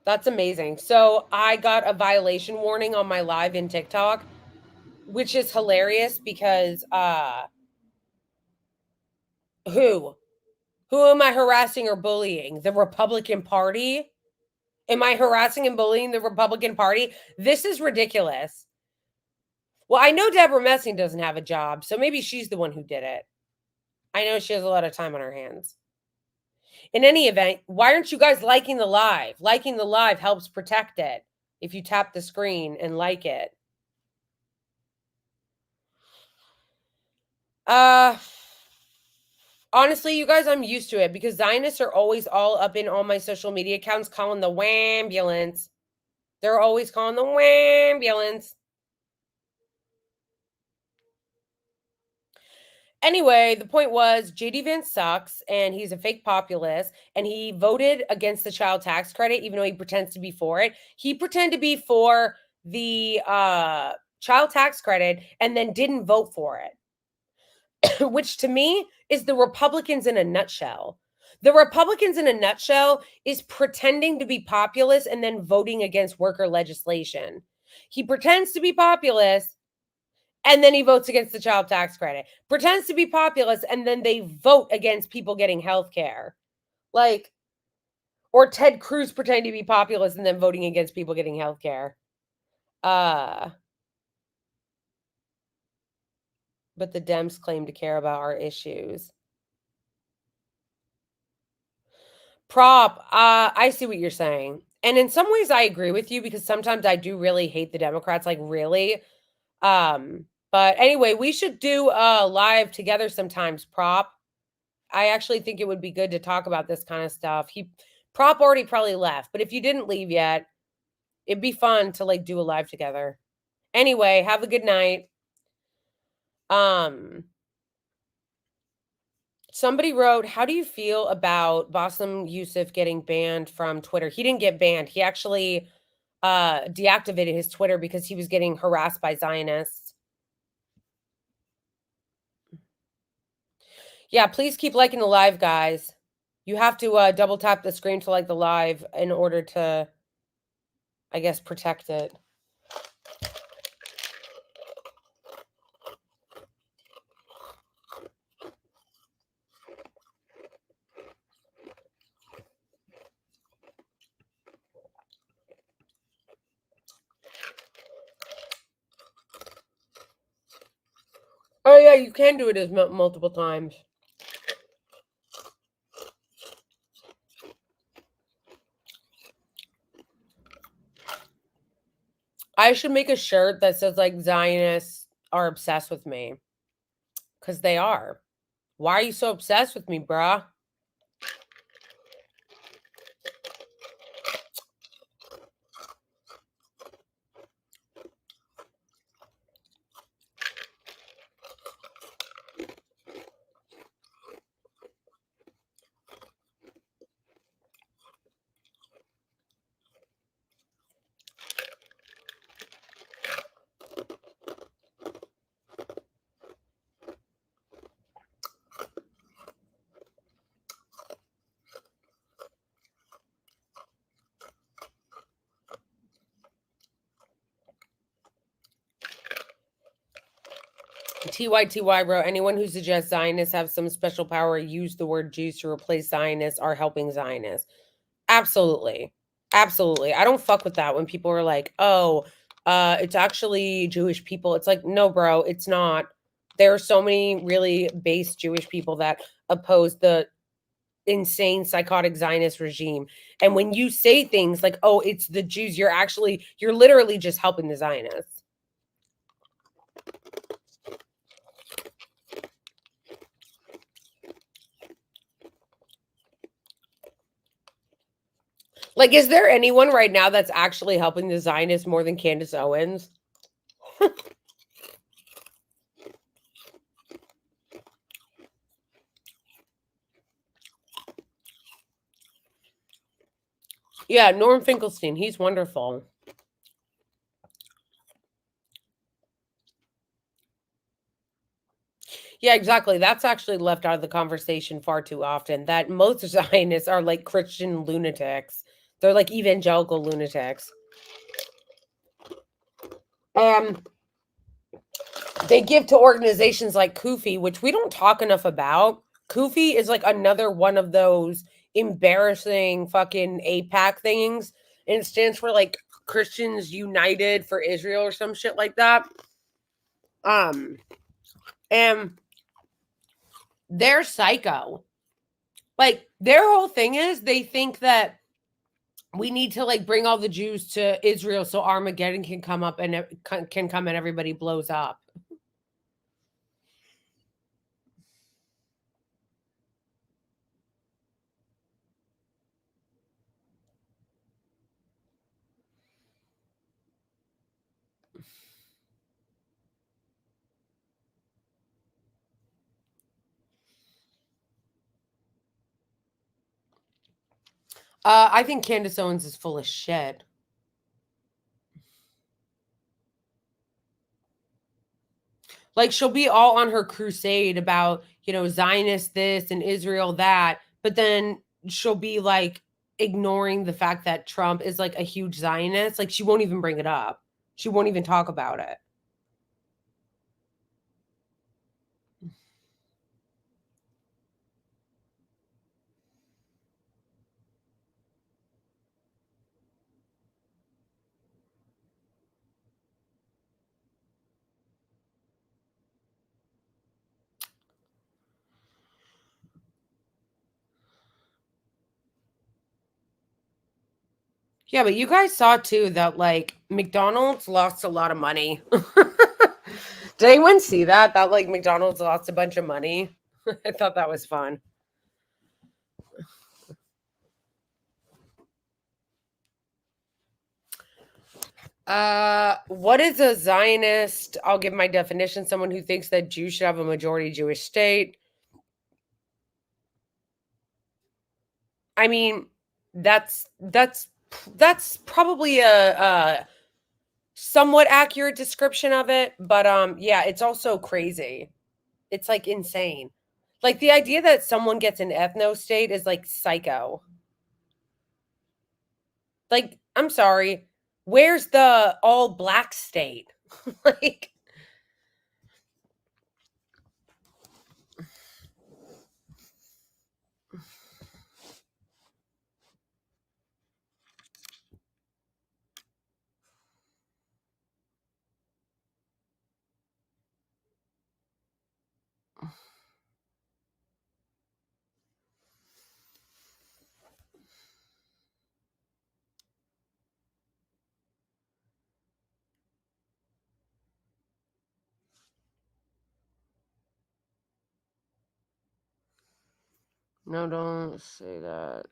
That's amazing. So I got a violation warning on my live in TikTok, which is hilarious because who? Who am I harassing or bullying? The Republican Party? Am I harassing and bullying the Republican Party? This is ridiculous. Well, I know Debra Messing doesn't have a job, so maybe she's the one who did it. I know she has a lot of time on her hands. In any event, why aren't you guys liking the live? Liking the live helps protect it if you tap the screen and like it. Honestly, you guys, I'm used to it because Zionists are always all up in all my social media accounts calling the wambulance. They're always calling the wambulance. Anyway, the point was JD Vance sucks and he's a fake populist and he voted against the child tax credit even though he pretends to be for it. He pretended to be for the child tax credit and then didn't vote for it. Which to me is the Republicans in a nutshell. The Republicans in a nutshell is pretending to be populist and then voting against worker legislation. He pretends to be populist and then he votes against the child tax credit. Pretends to be populist and then they vote against people getting health care. Like, or Ted Cruz pretending to be populist and then voting against people getting health care. But the Dems claim to care about our issues. Prop, I see what you're saying. And in some ways I agree with you because sometimes I do really hate the Democrats, like really. But anyway, we should do a live together sometimes, Prop. I actually think it would be good to talk about this kind of stuff. Prop already probably left, but if you didn't leave yet, it'd be fun to like do a live together. Anyway, have a good night. Somebody wrote, how do you feel about Bassem Youssef getting banned from Twitter? He didn't get banned. He actually deactivated his Twitter because he was getting harassed by Zionists. Yeah, please keep liking the live, guys. You have to double tap the screen to like the live in order to, I guess, protect it. Oh yeah, you can do it as multiple times. I should make a shirt that says like Zionists are obsessed with me. Because they are. Why are you so obsessed with me, bruh? TYTY, bro. Anyone who suggests Zionists have some special power, use the word Jews to replace Zionists, are helping Zionists. Absolutely. Absolutely. I don't fuck with that when people are like, oh, it's actually Jewish people. It's like, no, bro, it's not. There are so many really base Jewish people that oppose the insane psychotic Zionist regime. And when you say things like, oh, it's the Jews, you're literally just helping the Zionists. Like, is there anyone right now that's actually helping the Zionists more than Candace Owens? Yeah, Norm Finkelstein, he's wonderful. Yeah, exactly. That's actually left out of the conversation far too often. That most Zionists are like Christian lunatics. They're like evangelical lunatics. They give to organizations like Kufi, which we don't talk enough about. Kufi is like another one of those embarrassing fucking APAC things. And it stands for like Christians United for Israel or some shit like that. And they're psycho. Like their whole thing is they think that we need to like bring all the Jews to Israel so Armageddon can come up and can come and everybody blows up. I think Candace Owens is full of shit. Like she'll be all on her crusade about, Zionist this and Israel that, but then she'll be like ignoring the fact that Trump is like a huge Zionist. Like she won't even bring it up. She won't even talk about it. Yeah, but you guys saw too that like McDonald's lost a lot of money. Did anyone see that? That like McDonald's lost a bunch of money. I thought that was fun. What is a Zionist? I'll give my definition. Someone who thinks that Jews should have a majority Jewish state. I mean, that's probably a somewhat accurate description of it, but yeah, it's also crazy. It's like insane. Like, the idea that someone gets an ethno state is, like, psycho. Like, I'm sorry, where's the all black state? Like, no, don't say that.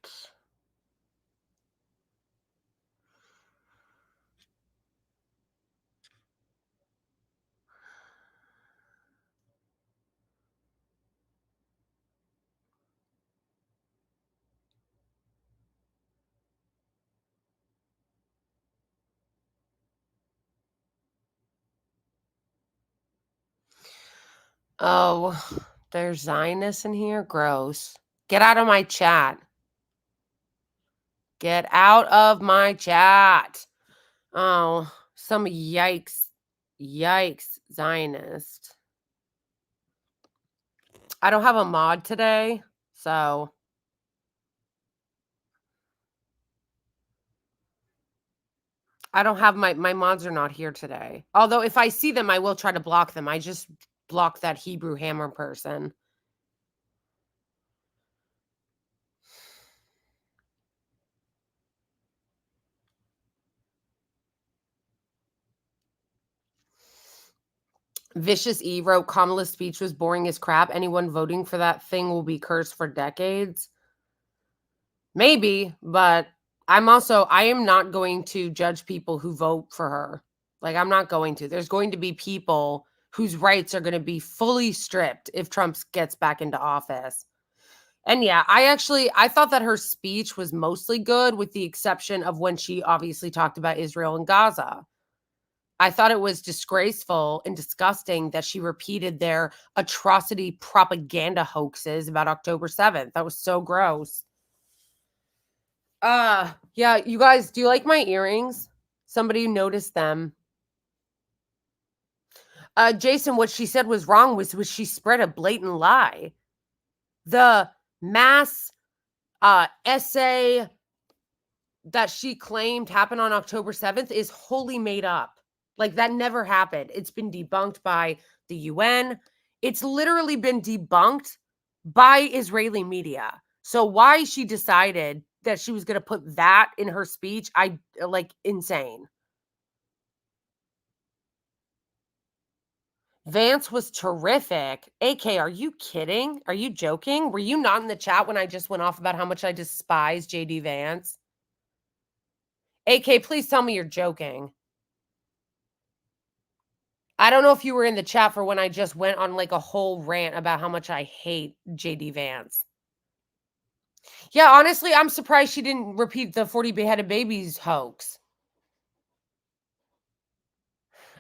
Oh, there's Zionists in here? Gross. Get out of my chat. Get out of my chat. Oh, some yikes. Yikes, Zionist. I don't have a mod today, so I don't have my mods are not here today. Although if I see them, I will try to block them. I just blocked that Hebrew Hammer person. Vicious E wrote Kamala's speech was boring as crap. Anyone voting for that thing will be cursed for decades. Maybe, but I am not going to judge people who vote for her. Like, I'm not going to. There's going to be people whose rights are going to be fully stripped if Trump gets back into office. And yeah, I thought that her speech was mostly good, with the exception of when she obviously talked about Israel and Gaza. I thought it was disgraceful and disgusting that she repeated their atrocity propaganda hoaxes about October 7th. That was so gross. Yeah, you guys, do you like my earrings? Somebody noticed them. Jason, what she said was wrong was she spread a blatant lie. The mass essay that she claimed happened on October 7th is wholly made up. Like, that never happened. It's been debunked by the UN. It's literally been debunked by Israeli media. So why she decided that she was going to put that in her speech, I like, insane. Vance was terrific. AK, are you kidding? Are you joking? Were you not in the chat when I just went off about how much I despise JD Vance? AK, please tell me you're joking. I don't know if you were in the chat for when I just went on like a whole rant about how much I hate JD Vance. Yeah, honestly, I'm surprised she didn't repeat the 40 beheaded babies hoax.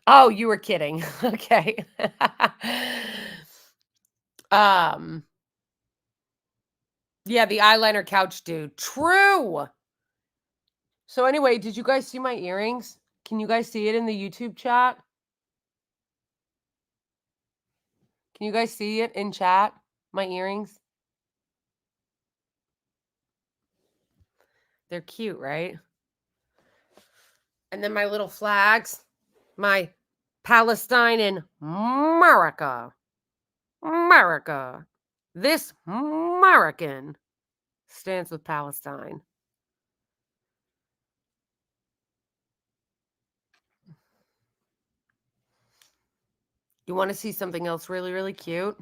Oh, you were kidding. Okay. Yeah, the eyeliner couch dude. True. So anyway, did you guys see my earrings? Can you guys see it in the YouTube chat? Can you guys see it in chat? My earrings? They're cute, right? And then my little flags. My Palestine in America. America. This American stands with Palestine. You want to see something else really, really cute?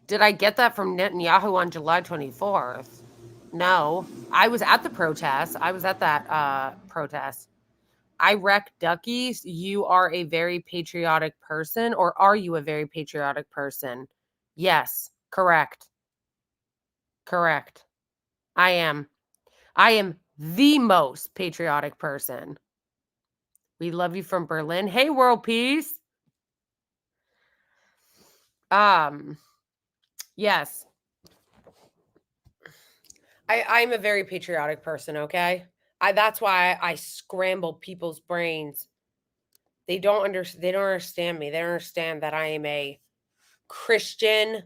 Did I get that from Netanyahu on July 24th? No. I was at the protest. I was at that protest. I wreck duckies. You are a very patriotic person, or are you a very patriotic person? Yes, correct. Correct. I am. I am the most patriotic person. We love you from Berlin. Hey, world peace. Yes. I'm a very patriotic person, okay? That's why I scramble people's brains. They don't understand me. They don't understand that I am a Christian,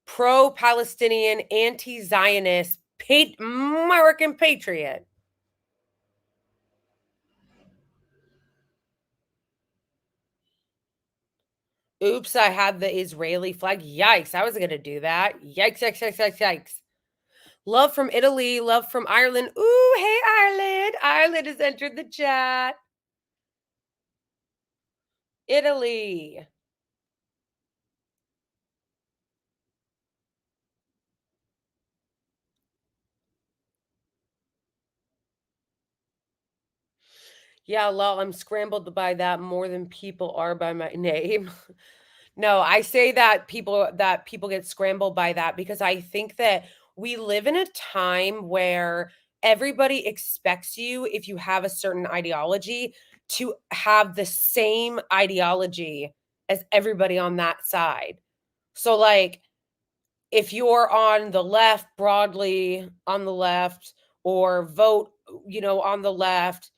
pro-Palestinian, anti-Zionist, American patriot. Oops, I had the Israeli flag. Yikes, I wasn't going to do that. Yikes, yikes, yikes, yikes, yikes. Love from Italy, love from Ireland. Ooh, hey, Ireland. Ireland has entered the chat. Italy. Yeah, lol, I'm scrambled by that more than people are by my name. No, I say that people get scrambled by that because I think that we live in a time where everybody expects you, if you have a certain ideology, to have the same ideology as everybody on that side. So like if you're on the left, broadly on the left, or vote, on the left,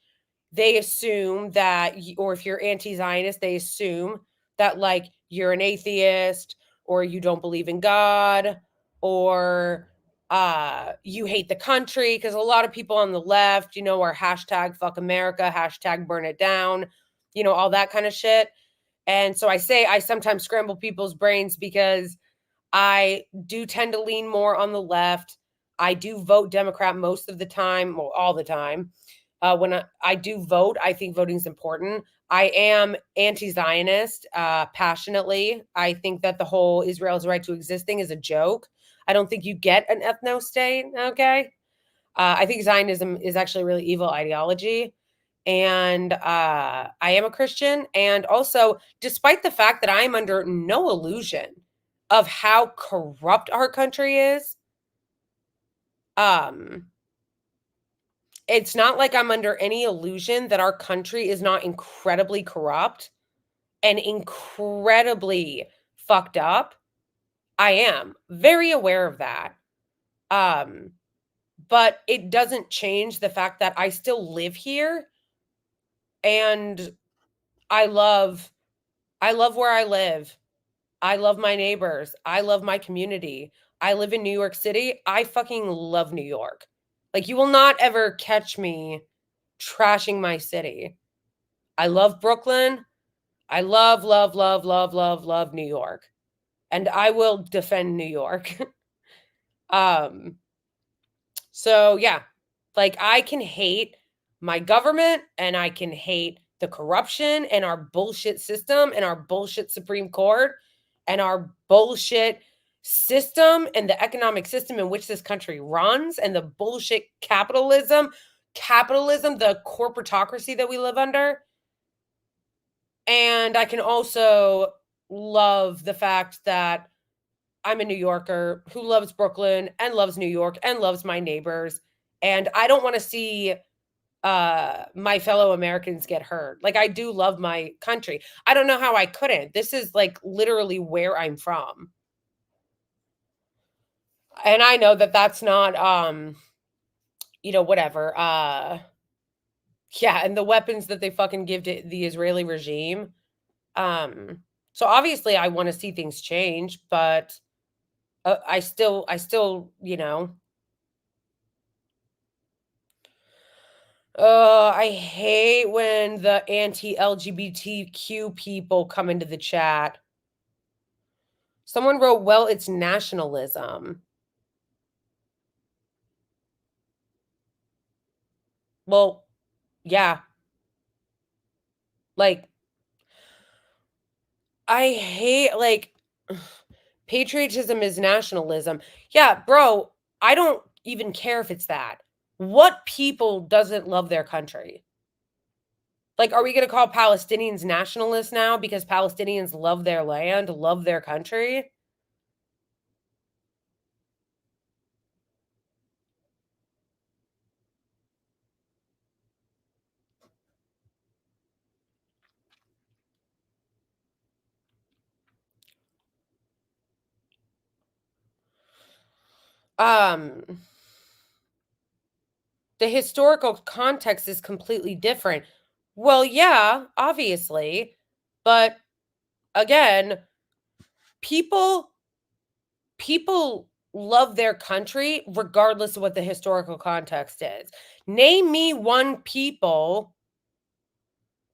they assume that or if you're anti-Zionist, they assume that like you're an atheist or you don't believe in God or you hate the country, because a lot of people on the left, are hashtag fuck America, hashtag burn it down, all that kind of shit. And so I sometimes scramble people's brains because I do tend to lean more on the left. I do vote Democrat most of the time, well, all the time. When I do vote, I think voting is important. I am anti-Zionist passionately. I think that the whole Israel's right to exist thing is a joke. I don't think you get an ethno-state, okay? I think Zionism is actually a really evil ideology. And I am a Christian. And also, despite the fact that I am under no illusion of how corrupt our country is, um, it's not like I'm under any illusion that our country is not incredibly corrupt and incredibly fucked up. I am very aware of that. Um, but it doesn't change the fact that I still live here and I love where I live. I love my neighbors. I love my community. I live in New York City. I fucking love New York. Like you will not ever catch me trashing my city. I love Brooklyn. I love, love, love, love, love, love New York. And I will defend New York. um, so yeah, like I can hate my government and I can hate the corruption and our bullshit system and our bullshit Supreme Court and our bullshit system and the economic system in which this country runs and the bullshit capitalism, the corporatocracy that we live under. And I can also love the fact that I'm a New Yorker who loves Brooklyn and loves New York and loves my neighbors. And I don't want to see my fellow Americans get hurt. Like I do love my country. I don't know how I couldn't. This is like literally where I'm from. And I know that that's not whatever. Yeah, and the weapons that they fucking give to the Israeli regime. So obviously I want to see things change, but I still, I hate when the anti-LGBTQ people come into the chat. Someone wrote, well, it's nationalism. Well, yeah. Like, I hate, like, patriotism is nationalism. Yeah, bro, I don't even care if it's that. What people doesn't love their country? Like, are we going to call Palestinians nationalists now because Palestinians love their land, love their country? Um, the historical context is completely different. Well, yeah, obviously, but again, people people love their country regardless of what the historical context is. Name me one people,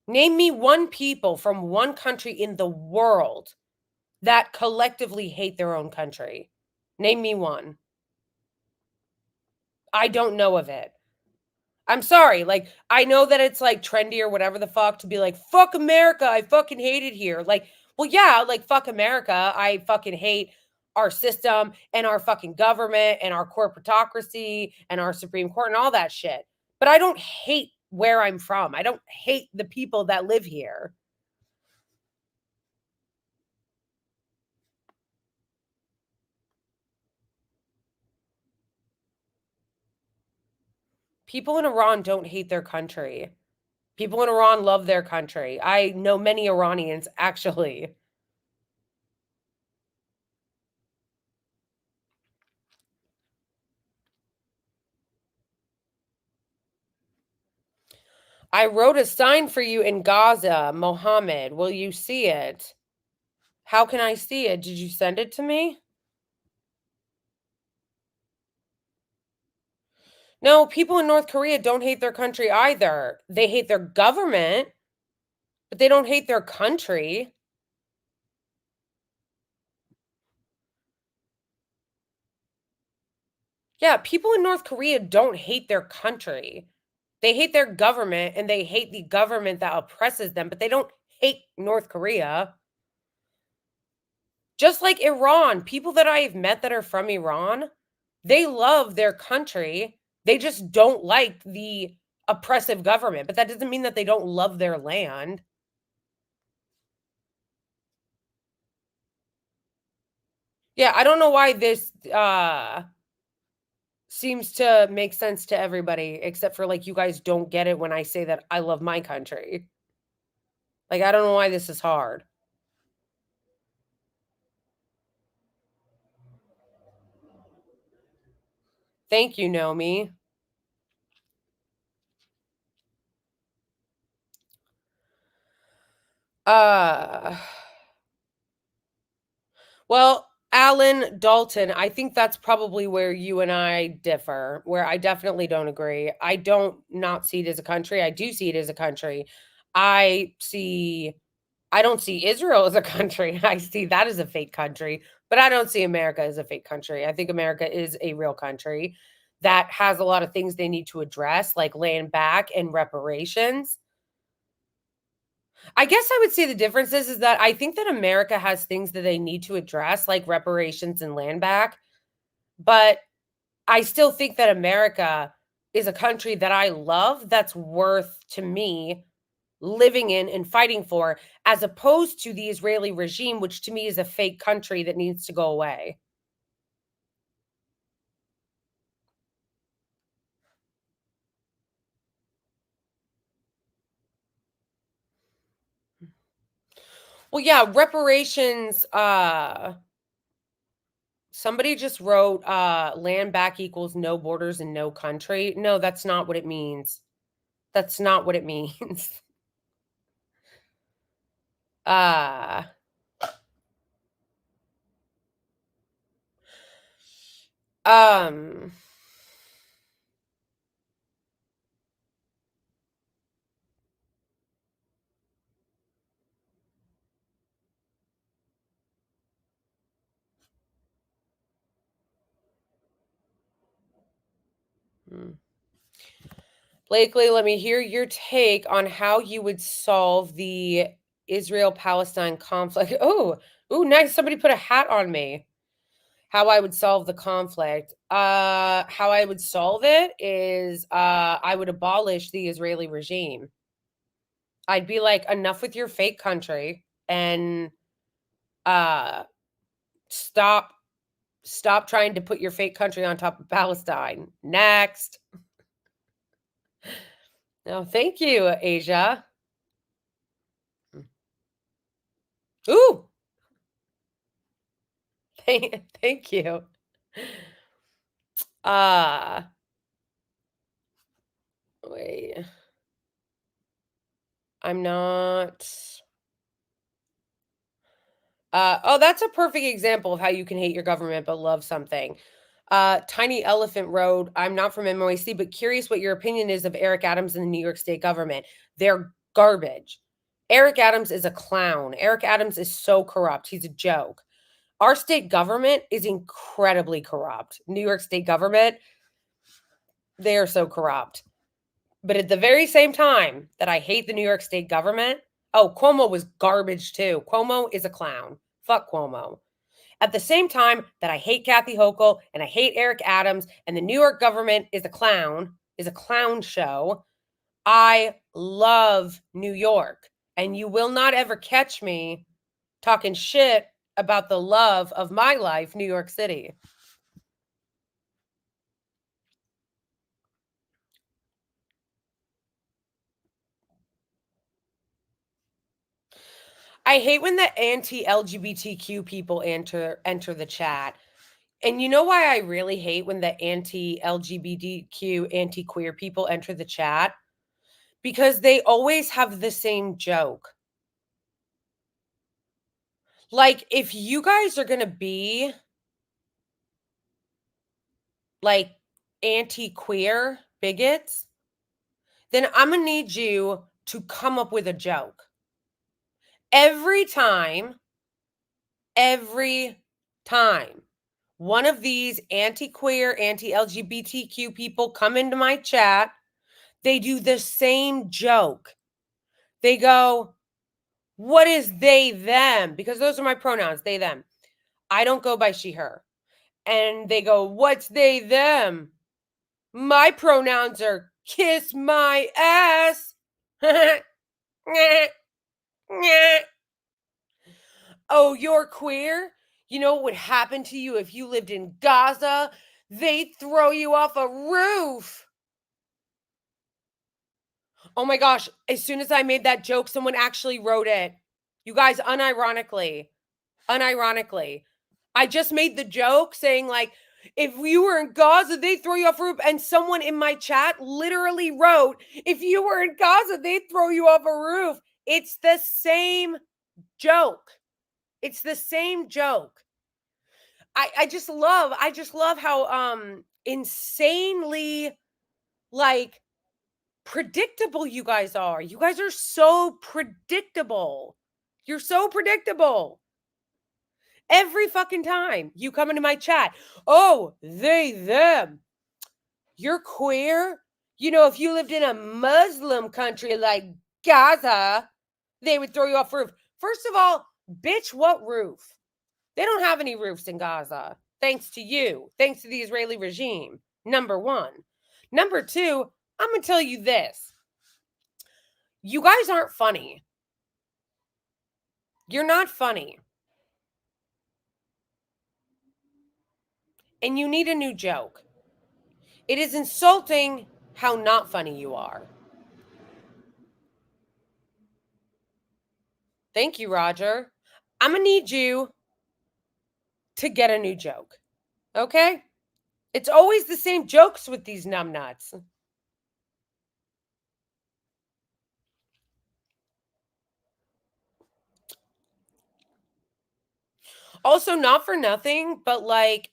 name me one people from one country in the world that collectively hate their own country. Name me one. I don't know of it. I'm sorry, like, I know that it's, like, trendy or whatever the fuck to be like, "Fuck America, I fucking hate it here." Like, well, yeah, like, fuck America, I fucking hate our system and our fucking government and our corporatocracy and our Supreme Court and all that shit. But I don't hate where I'm from. I don't hate the people that live here. People in Iran don't hate their country. People in Iran love their country. I know many Iranians, actually. I wrote a sign for you in Gaza, Mohammed. Will you see it? How can I see it? Did you send it to me? No, people in North Korea don't hate their country either. They hate their government, but they don't hate their country. Yeah, people in North Korea don't hate their country. They hate their government and they hate the government that oppresses them, but they don't hate North Korea. Just like Iran, people that I've met that are from Iran, they love their country. They just don't like the oppressive government, but that doesn't mean that they don't love their land. Yeah, I don't know why this seems to make sense to everybody except for like you guys don't get it when I say that I love my country. Like I don't know why this is hard. Thank you, Nomi. Uh Well, Alan Dalton, I think that's probably where you and I differ, where I definitely don't agree. I don't not see it as a country. I do see it as a country. I see I don't see Israel as a country. I see that as a fake country, but I don't see America as a fake country. I think America is a real country that has a lot of things they need to address, like land back and reparations. I guess I would say the difference is that I think that America has things that they need to address, like reparations and land back, but I still think that America is a country that I love that's worth to me living in and fighting for, as opposed to the Israeli regime, which to me is a fake country that needs to go away. Well, yeah, reparations, somebody just wrote land back equals no borders and no country. No, that's not what it means. That's not what it means. Uh, um, hmm. Blakely, let me hear your take on how you would solve the Israel-Palestine conflict. Oh, ooh, nice. Somebody put a hat on me. How I would solve the conflict. How I would solve it is I would abolish the Israeli regime. I'd be like, enough with your fake country and uh stop stop trying to put your fake country on top of Palestine. Next. No, thank you, Asia. Ooh, thank you. Wait. I'm not. Oh, that's a perfect example of how you can hate your government but love something. Tiny Elephant Road. I'm not from NYC, but curious what your opinion is of Eric Adams and the New York State government. They're garbage. Eric Adams is a clown. Eric Adams is so corrupt. He's a joke. Our state government is incredibly corrupt. New York State government, they are so corrupt. But at the very same time that I hate the New York State government, oh, Cuomo was garbage too. Cuomo is a clown. Fuck Cuomo. At the same time that I hate Kathy Hochul and I hate Eric Adams and the New York government is a clown show, I love New York. And you will not ever catch me talking shit about the love of my life, New York City. I hate when the anti-LGBTQ people enter the chat. And you know why I really hate when the anti-LGBTQ, anti-queer people enter the chat? Because they always have the same joke. Like, if you guys are going to be like anti-queer bigots, then I'm going to need you to come up with a joke. Every time one of these anti-queer, anti-LGBTQ people come into my chat, they do the same joke. They go, what is they, them? Because those are my pronouns, they, them. I don't go by she, her. And they go, what's they, them? My pronouns are kiss my ass. Oh, you're queer? You know what would happen to you if you lived in Gaza? They'd throw you off a roof. Oh my gosh, as soon as I made that joke, someone actually wrote it. You guys, unironically, I just made the joke saying, like, if you were in Gaza, they'd throw you off a roof. And someone in my chat literally wrote, if you were in Gaza, they'd throw you off a roof. It's the same joke. It's the same joke. I just love how insanely like predictable you guys are. You guys are so predictable. You're so predictable. Every fucking time you come into my chat, oh, they, them. You're queer? You know, if you lived in a Muslim country like Gaza, they would throw you off a roof. First of all, bitch, what roof? They don't have any roofs in Gaza. Thanks to you. Thanks to the Israeli regime. Number one. Number two, I'm going to tell you this. You guys aren't funny. You're not funny. And you need a new joke. It is insulting how not funny you are. Thank you, Roger. I'm going to need you to get a new joke. Okay? It's always the same jokes with these numbnuts. Also, not for nothing, but like,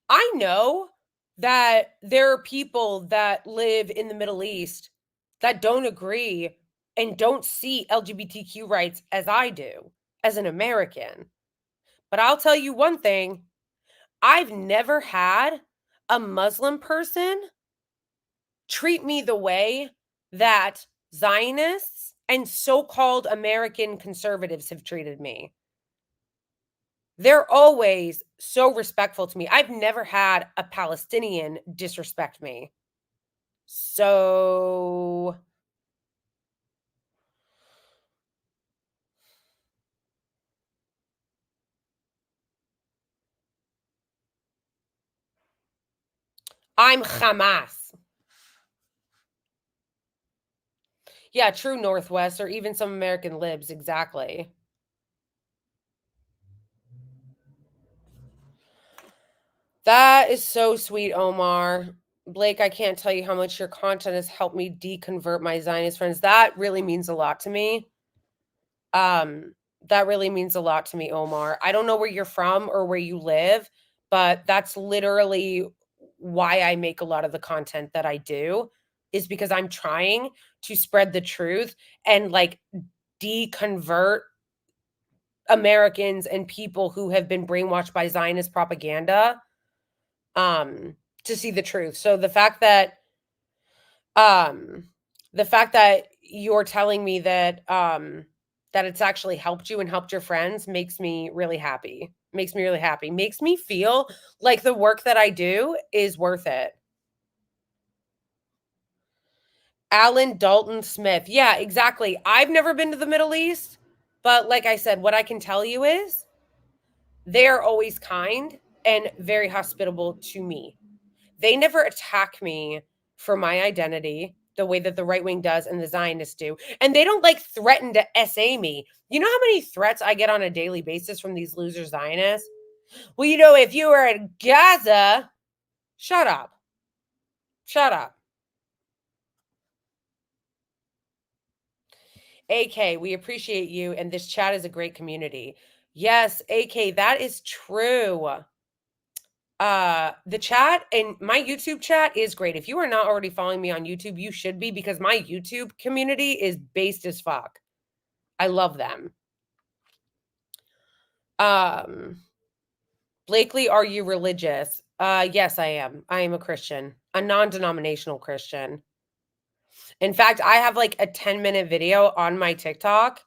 I know that there are people that live in the Middle East that don't agree and don't see LGBTQ rights as I do, as an American. But I'll tell you one thing, I've never had a Muslim person treat me the way that Zionists and so-called American conservatives have treated me. They're always so respectful to me. I've never had a Palestinian disrespect me. So I'm Hamas. Yeah, true Northwest or even some American libs, exactly. That is so sweet, Omar. Blake, I can't tell you how much your content has helped me deconvert my Zionist friends. That really means a lot to me. That really means a lot to me, Omar. I don't know where you're from or where you live, but that's literally why I make a lot of the content that I do, is because I'm trying to spread the truth and like deconvert Americans and people who have been brainwashed by Zionist propaganda to see the truth. So um the fact that you're telling me that it's actually helped you and helped your friends makes me really happy. Makes me really happy. Makes me feel like the work that I do is worth it. Alan Dalton Smith. Yeah, exactly. I've never been to the Middle East, but like I said, what I can tell you is they're always kind and very hospitable to me. They never attack me for my identity the way that the right wing does and the Zionists do. And they don't like threaten to SA me. You know how many threats I get on a daily basis from these loser Zionists? Well, you know, if you were in Gaza, shut up. Shut up. AK, we appreciate you. And this chat is a great community. Yes, AK, that is true. The chat and my YouTube chat is great. If you are not already following me on YouTube, you should be, because my YouTube community is based as fuck. I love them. Blakely, are you religious? Yes, I am. I am a Christian, a non-denominational Christian. In fact, I have like a 10-minute video on my TikTok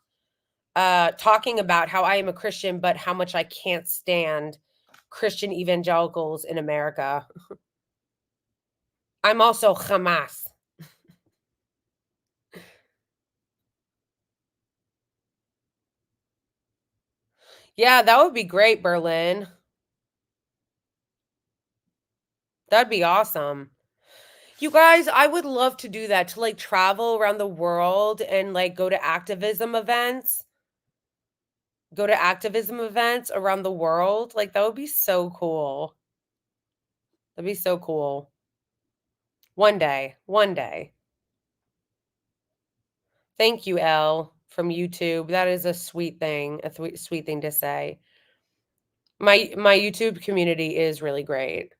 talking about how I am a Christian, but how much I can't stand Christian evangelicals in America. I'm also Hamas. Yeah, that would be great, Berlin. That'd be awesome. You guys, I would love to do that, to like travel around the world and like go to activism events. Go to activism events around the world. Like that would be so cool. That'd be so cool. One day. One day. Thank you, Elle, from YouTube. That is a sweet thing, sweet thing to say. My YouTube community is really great.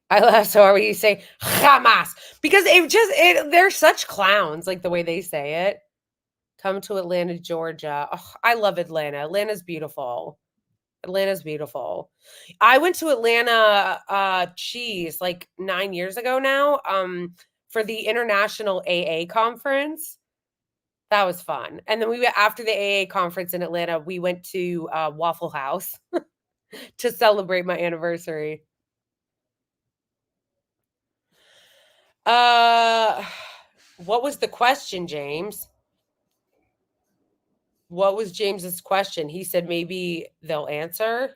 I love so are you say Hamas, because they're such clowns, like the way they say it. Come to Atlanta, Georgia. Oh, I love Atlanta. Atlanta's beautiful. Atlanta's beautiful. I went to Atlanta like 9 years ago now for the International AA conference. That was fun. And then we went after the AA conference in Atlanta, we went to Waffle House to celebrate my anniversary. What was the question, James? What was James's question? He said maybe they'll answer.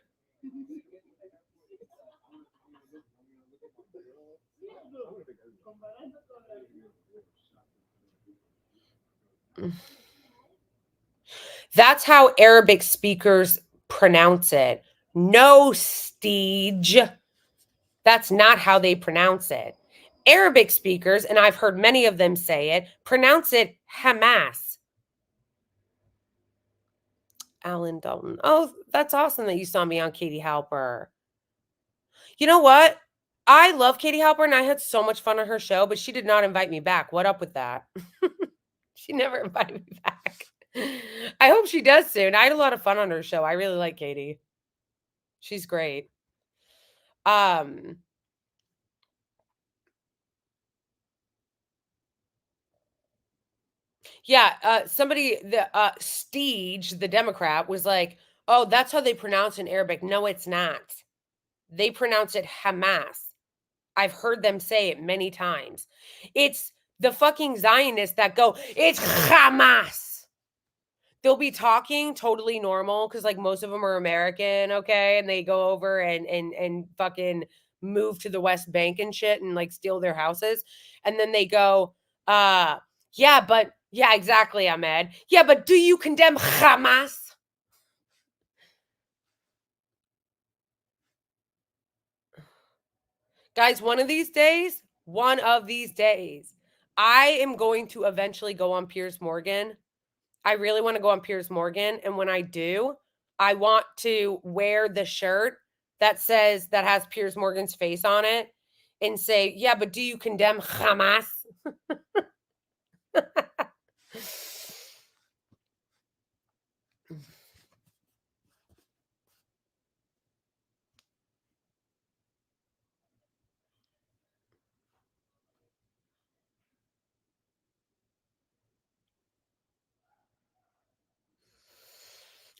That's how Arabic speakers pronounce it. No, Stige. That's not how they pronounce it. Arabic speakers, and I've heard many of them say it, pronounce it Hamas. Alan Dalton. Oh, that's awesome that you saw me on Katie Halper. You know what? I love Katie Halper and I had so much fun on her show, but she did not invite me back. What up with that? She never invited me back. I hope she does soon. I had a lot of fun on her show. I really like Katie. She's great. Yeah, somebody the Steege, the Democrat, was like, "Oh, that's how they pronounce in Arabic." No, it's not. They pronounce it Hamas. I've heard them say it many times. It's the fucking Zionists that go, "It's Hamas." They'll be talking totally normal because like most of them are American, okay, and they go over and fucking move to the West Bank and shit and like steal their houses, and then they go, yeah, but yeah, exactly, Ahmed. Yeah, but do you condemn Hamas? Guys, one of these days, I am going to eventually go on Piers Morgan. I really want to go on Piers Morgan. And when I do, I want to wear the shirt that has Piers Morgan's face on it and say, yeah, but do you condemn Hamas?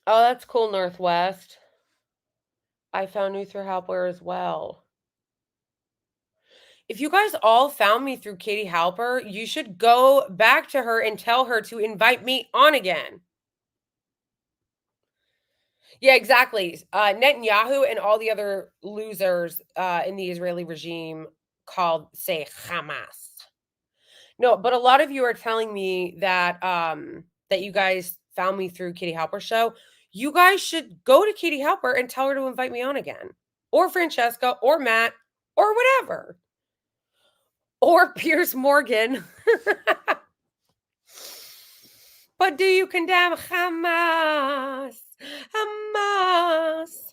Oh, that's cool, Northwest. I found you through Halper as well. If you guys all found me through Katie Halper, you should go back to her and tell her to invite me on again. Yeah, exactly. Netanyahu and all the other losers in the Israeli regime say Hamas. No, but a lot of you are telling me that that you guys found me through Katie Halper's show. You guys should go to Katie Halper and tell her to invite me on again, or Francesca, or Matt, or whatever, or Piers Morgan. But do you condemn Hamas? Hamas.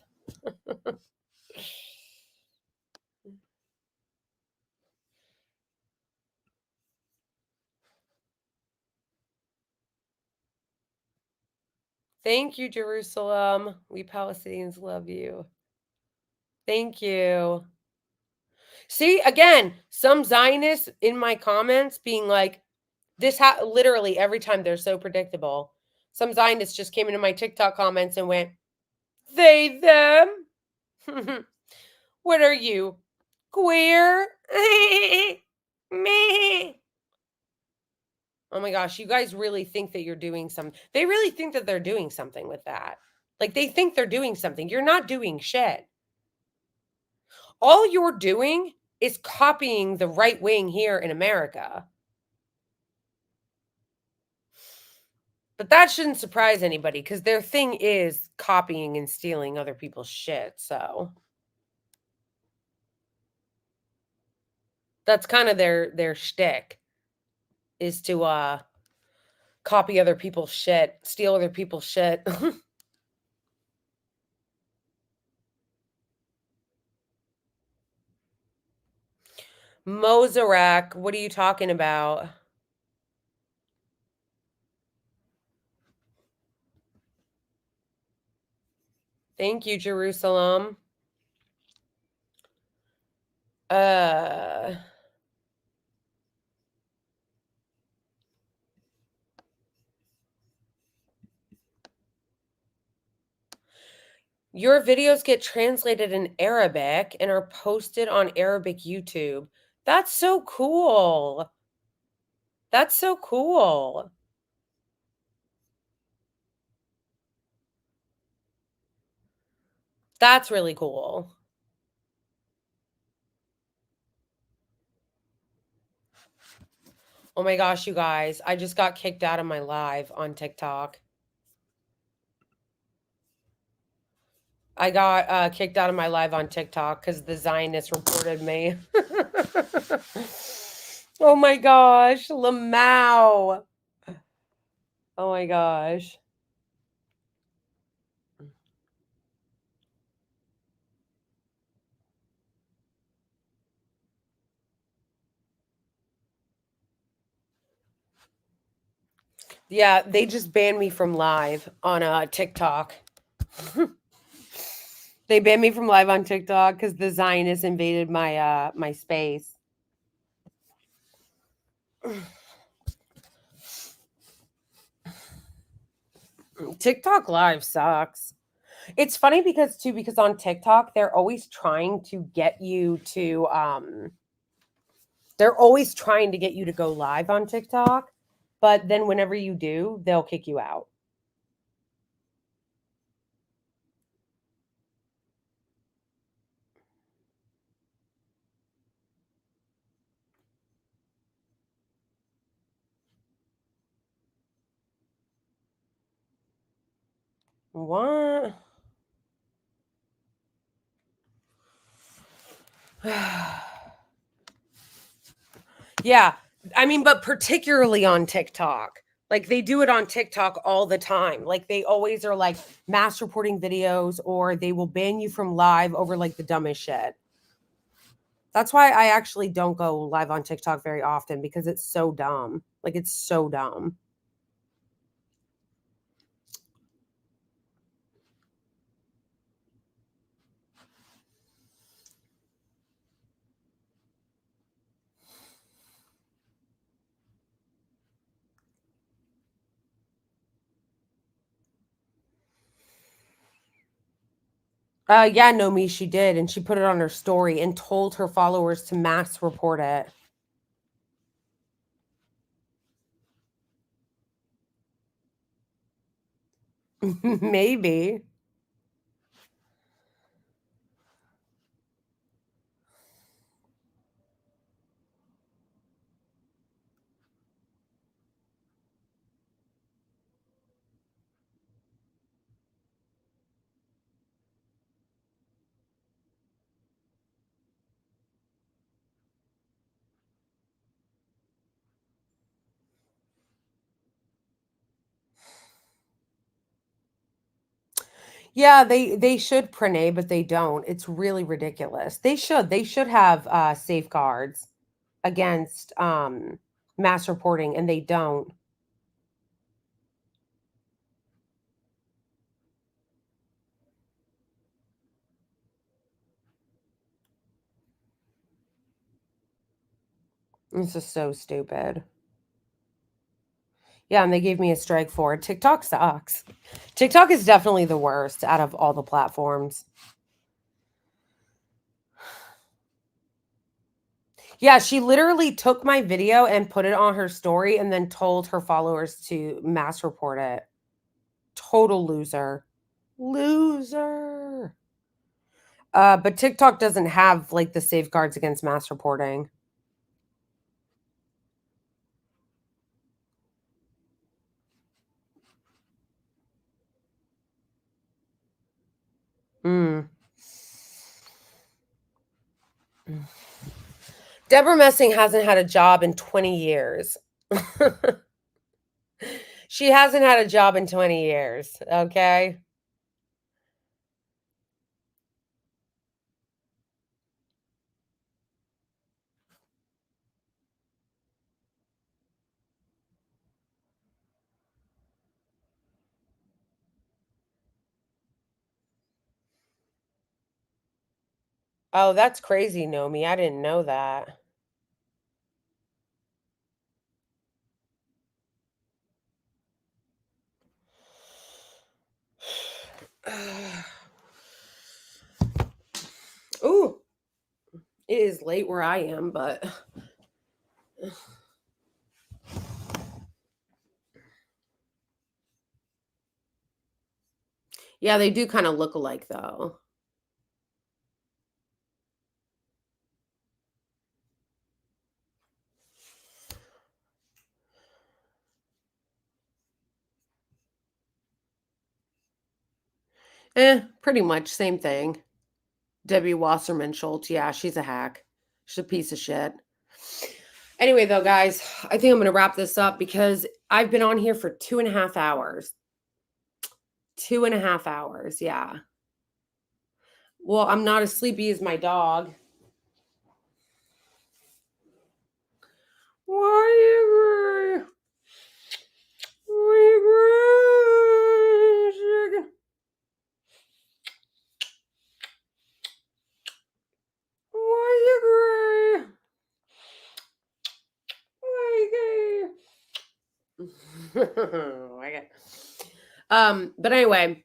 Thank you, Jerusalem. We Palestinians love you. Thank you. See, again, some Zionists in my comments being like, this literally every time they're so predictable. Some Zionists just came into my TikTok comments and went, they, them. What are you? Queer? Me. Oh my gosh, you guys really think that you're doing something. They really think that they're doing something with that. Like they think they're doing something. You're not doing shit. All you're doing is copying the right wing here in America. But that shouldn't surprise anybody because their thing is copying and stealing other people's shit. So that's kind of their shtick is to copy other people's shit, steal other people's shit. Mozarak, what are you talking about? Thank you, Jerusalem. Your videos get translated in Arabic and are posted on Arabic YouTube. That's so cool. That's so cool. That's really cool. Oh my gosh, you guys. I just got kicked out of my live on TikTok. I got kicked out of my live on TikTok because the Zionists reported me. Oh my gosh, Lamau. Oh my gosh. Yeah, they just banned me from live on TikTok. They banned me from live on TikTok because the Zionists invaded my space. TikTok live sucks. It's funny because on TikTok they're always trying to get you to go live on TikTok, but then whenever you do, they'll kick you out. What? Yeah. I mean, but particularly on TikTok. Like they do it on TikTok all the time. Like they always are like mass reporting videos or they will ban you from live over like the dumbest shit. That's why I actually don't go live on TikTok very often because it's so dumb. Like it's so dumb. Yeah, Nomi, she did, and she put it on her story and told her followers to mass report it. Maybe. Yeah, they should prenay, but they don't. It's really ridiculous. They should. They should have safeguards against mass reporting, and they don't. This is so stupid. Yeah, and they gave me a strike for it. TikTok sucks. TikTok is definitely the worst out of all the platforms. Yeah, she literally took my video and put it on her story and then told her followers to mass report it. Total loser. Loser. But TikTok doesn't have like the safeguards against mass reporting. Mm. Debra Messing hasn't had a job in 20 years. She hasn't had a job in 20 years, okay? Oh, that's crazy, Nomi. I didn't know that. Ooh, it is late where I am, but yeah, they do kind of look alike though. Pretty much same thing. Debbie Wasserman Schultz. Yeah, she's a hack. She's a piece of shit. Anyway, though, guys, I think I'm going to wrap this up because I've been on here for 2.5 hours. 2.5 hours. Yeah. Well, I'm not as sleepy as my dog. Why you but anyway,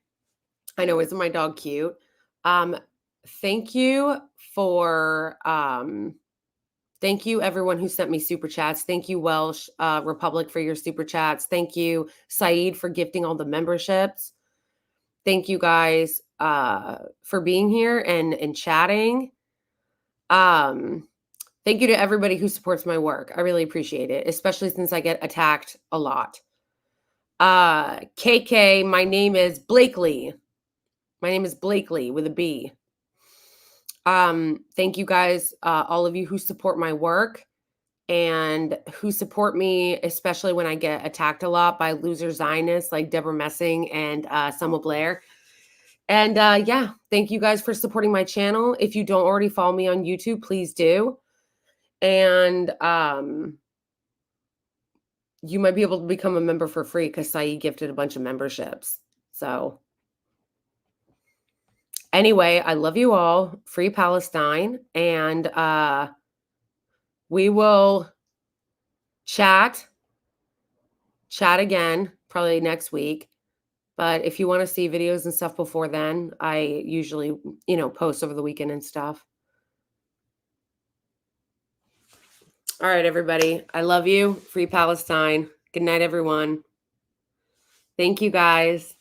I know, isn't my dog cute? Um, thank you for thank you everyone who sent me super chats. Thank you, Welsh Republic, for your super chats. Thank you, Saeed, for gifting all the memberships. Thank you guys for being here and chatting. Thank you to everybody who supports my work. I really appreciate it, especially since I get attacked a lot. KK, my name is Blakely. My name is Blakely with a B. Thank you guys, all of you who support my work. and who support me, especially when I get attacked a lot by loser Zionists like Debra Messing and Selma Blair. And yeah, thank you guys for supporting my channel. If you don't already follow me on YouTube, please do. And you might be able to become a member for free because Saeed gifted a bunch of memberships. So anyway, I love you all. Free Palestine. And we will chat again, probably next week. But if you want to see videos and stuff before then, I usually, post over the weekend and stuff. All right, everybody. I love you. Free Palestine. Good night, everyone. Thank you, guys.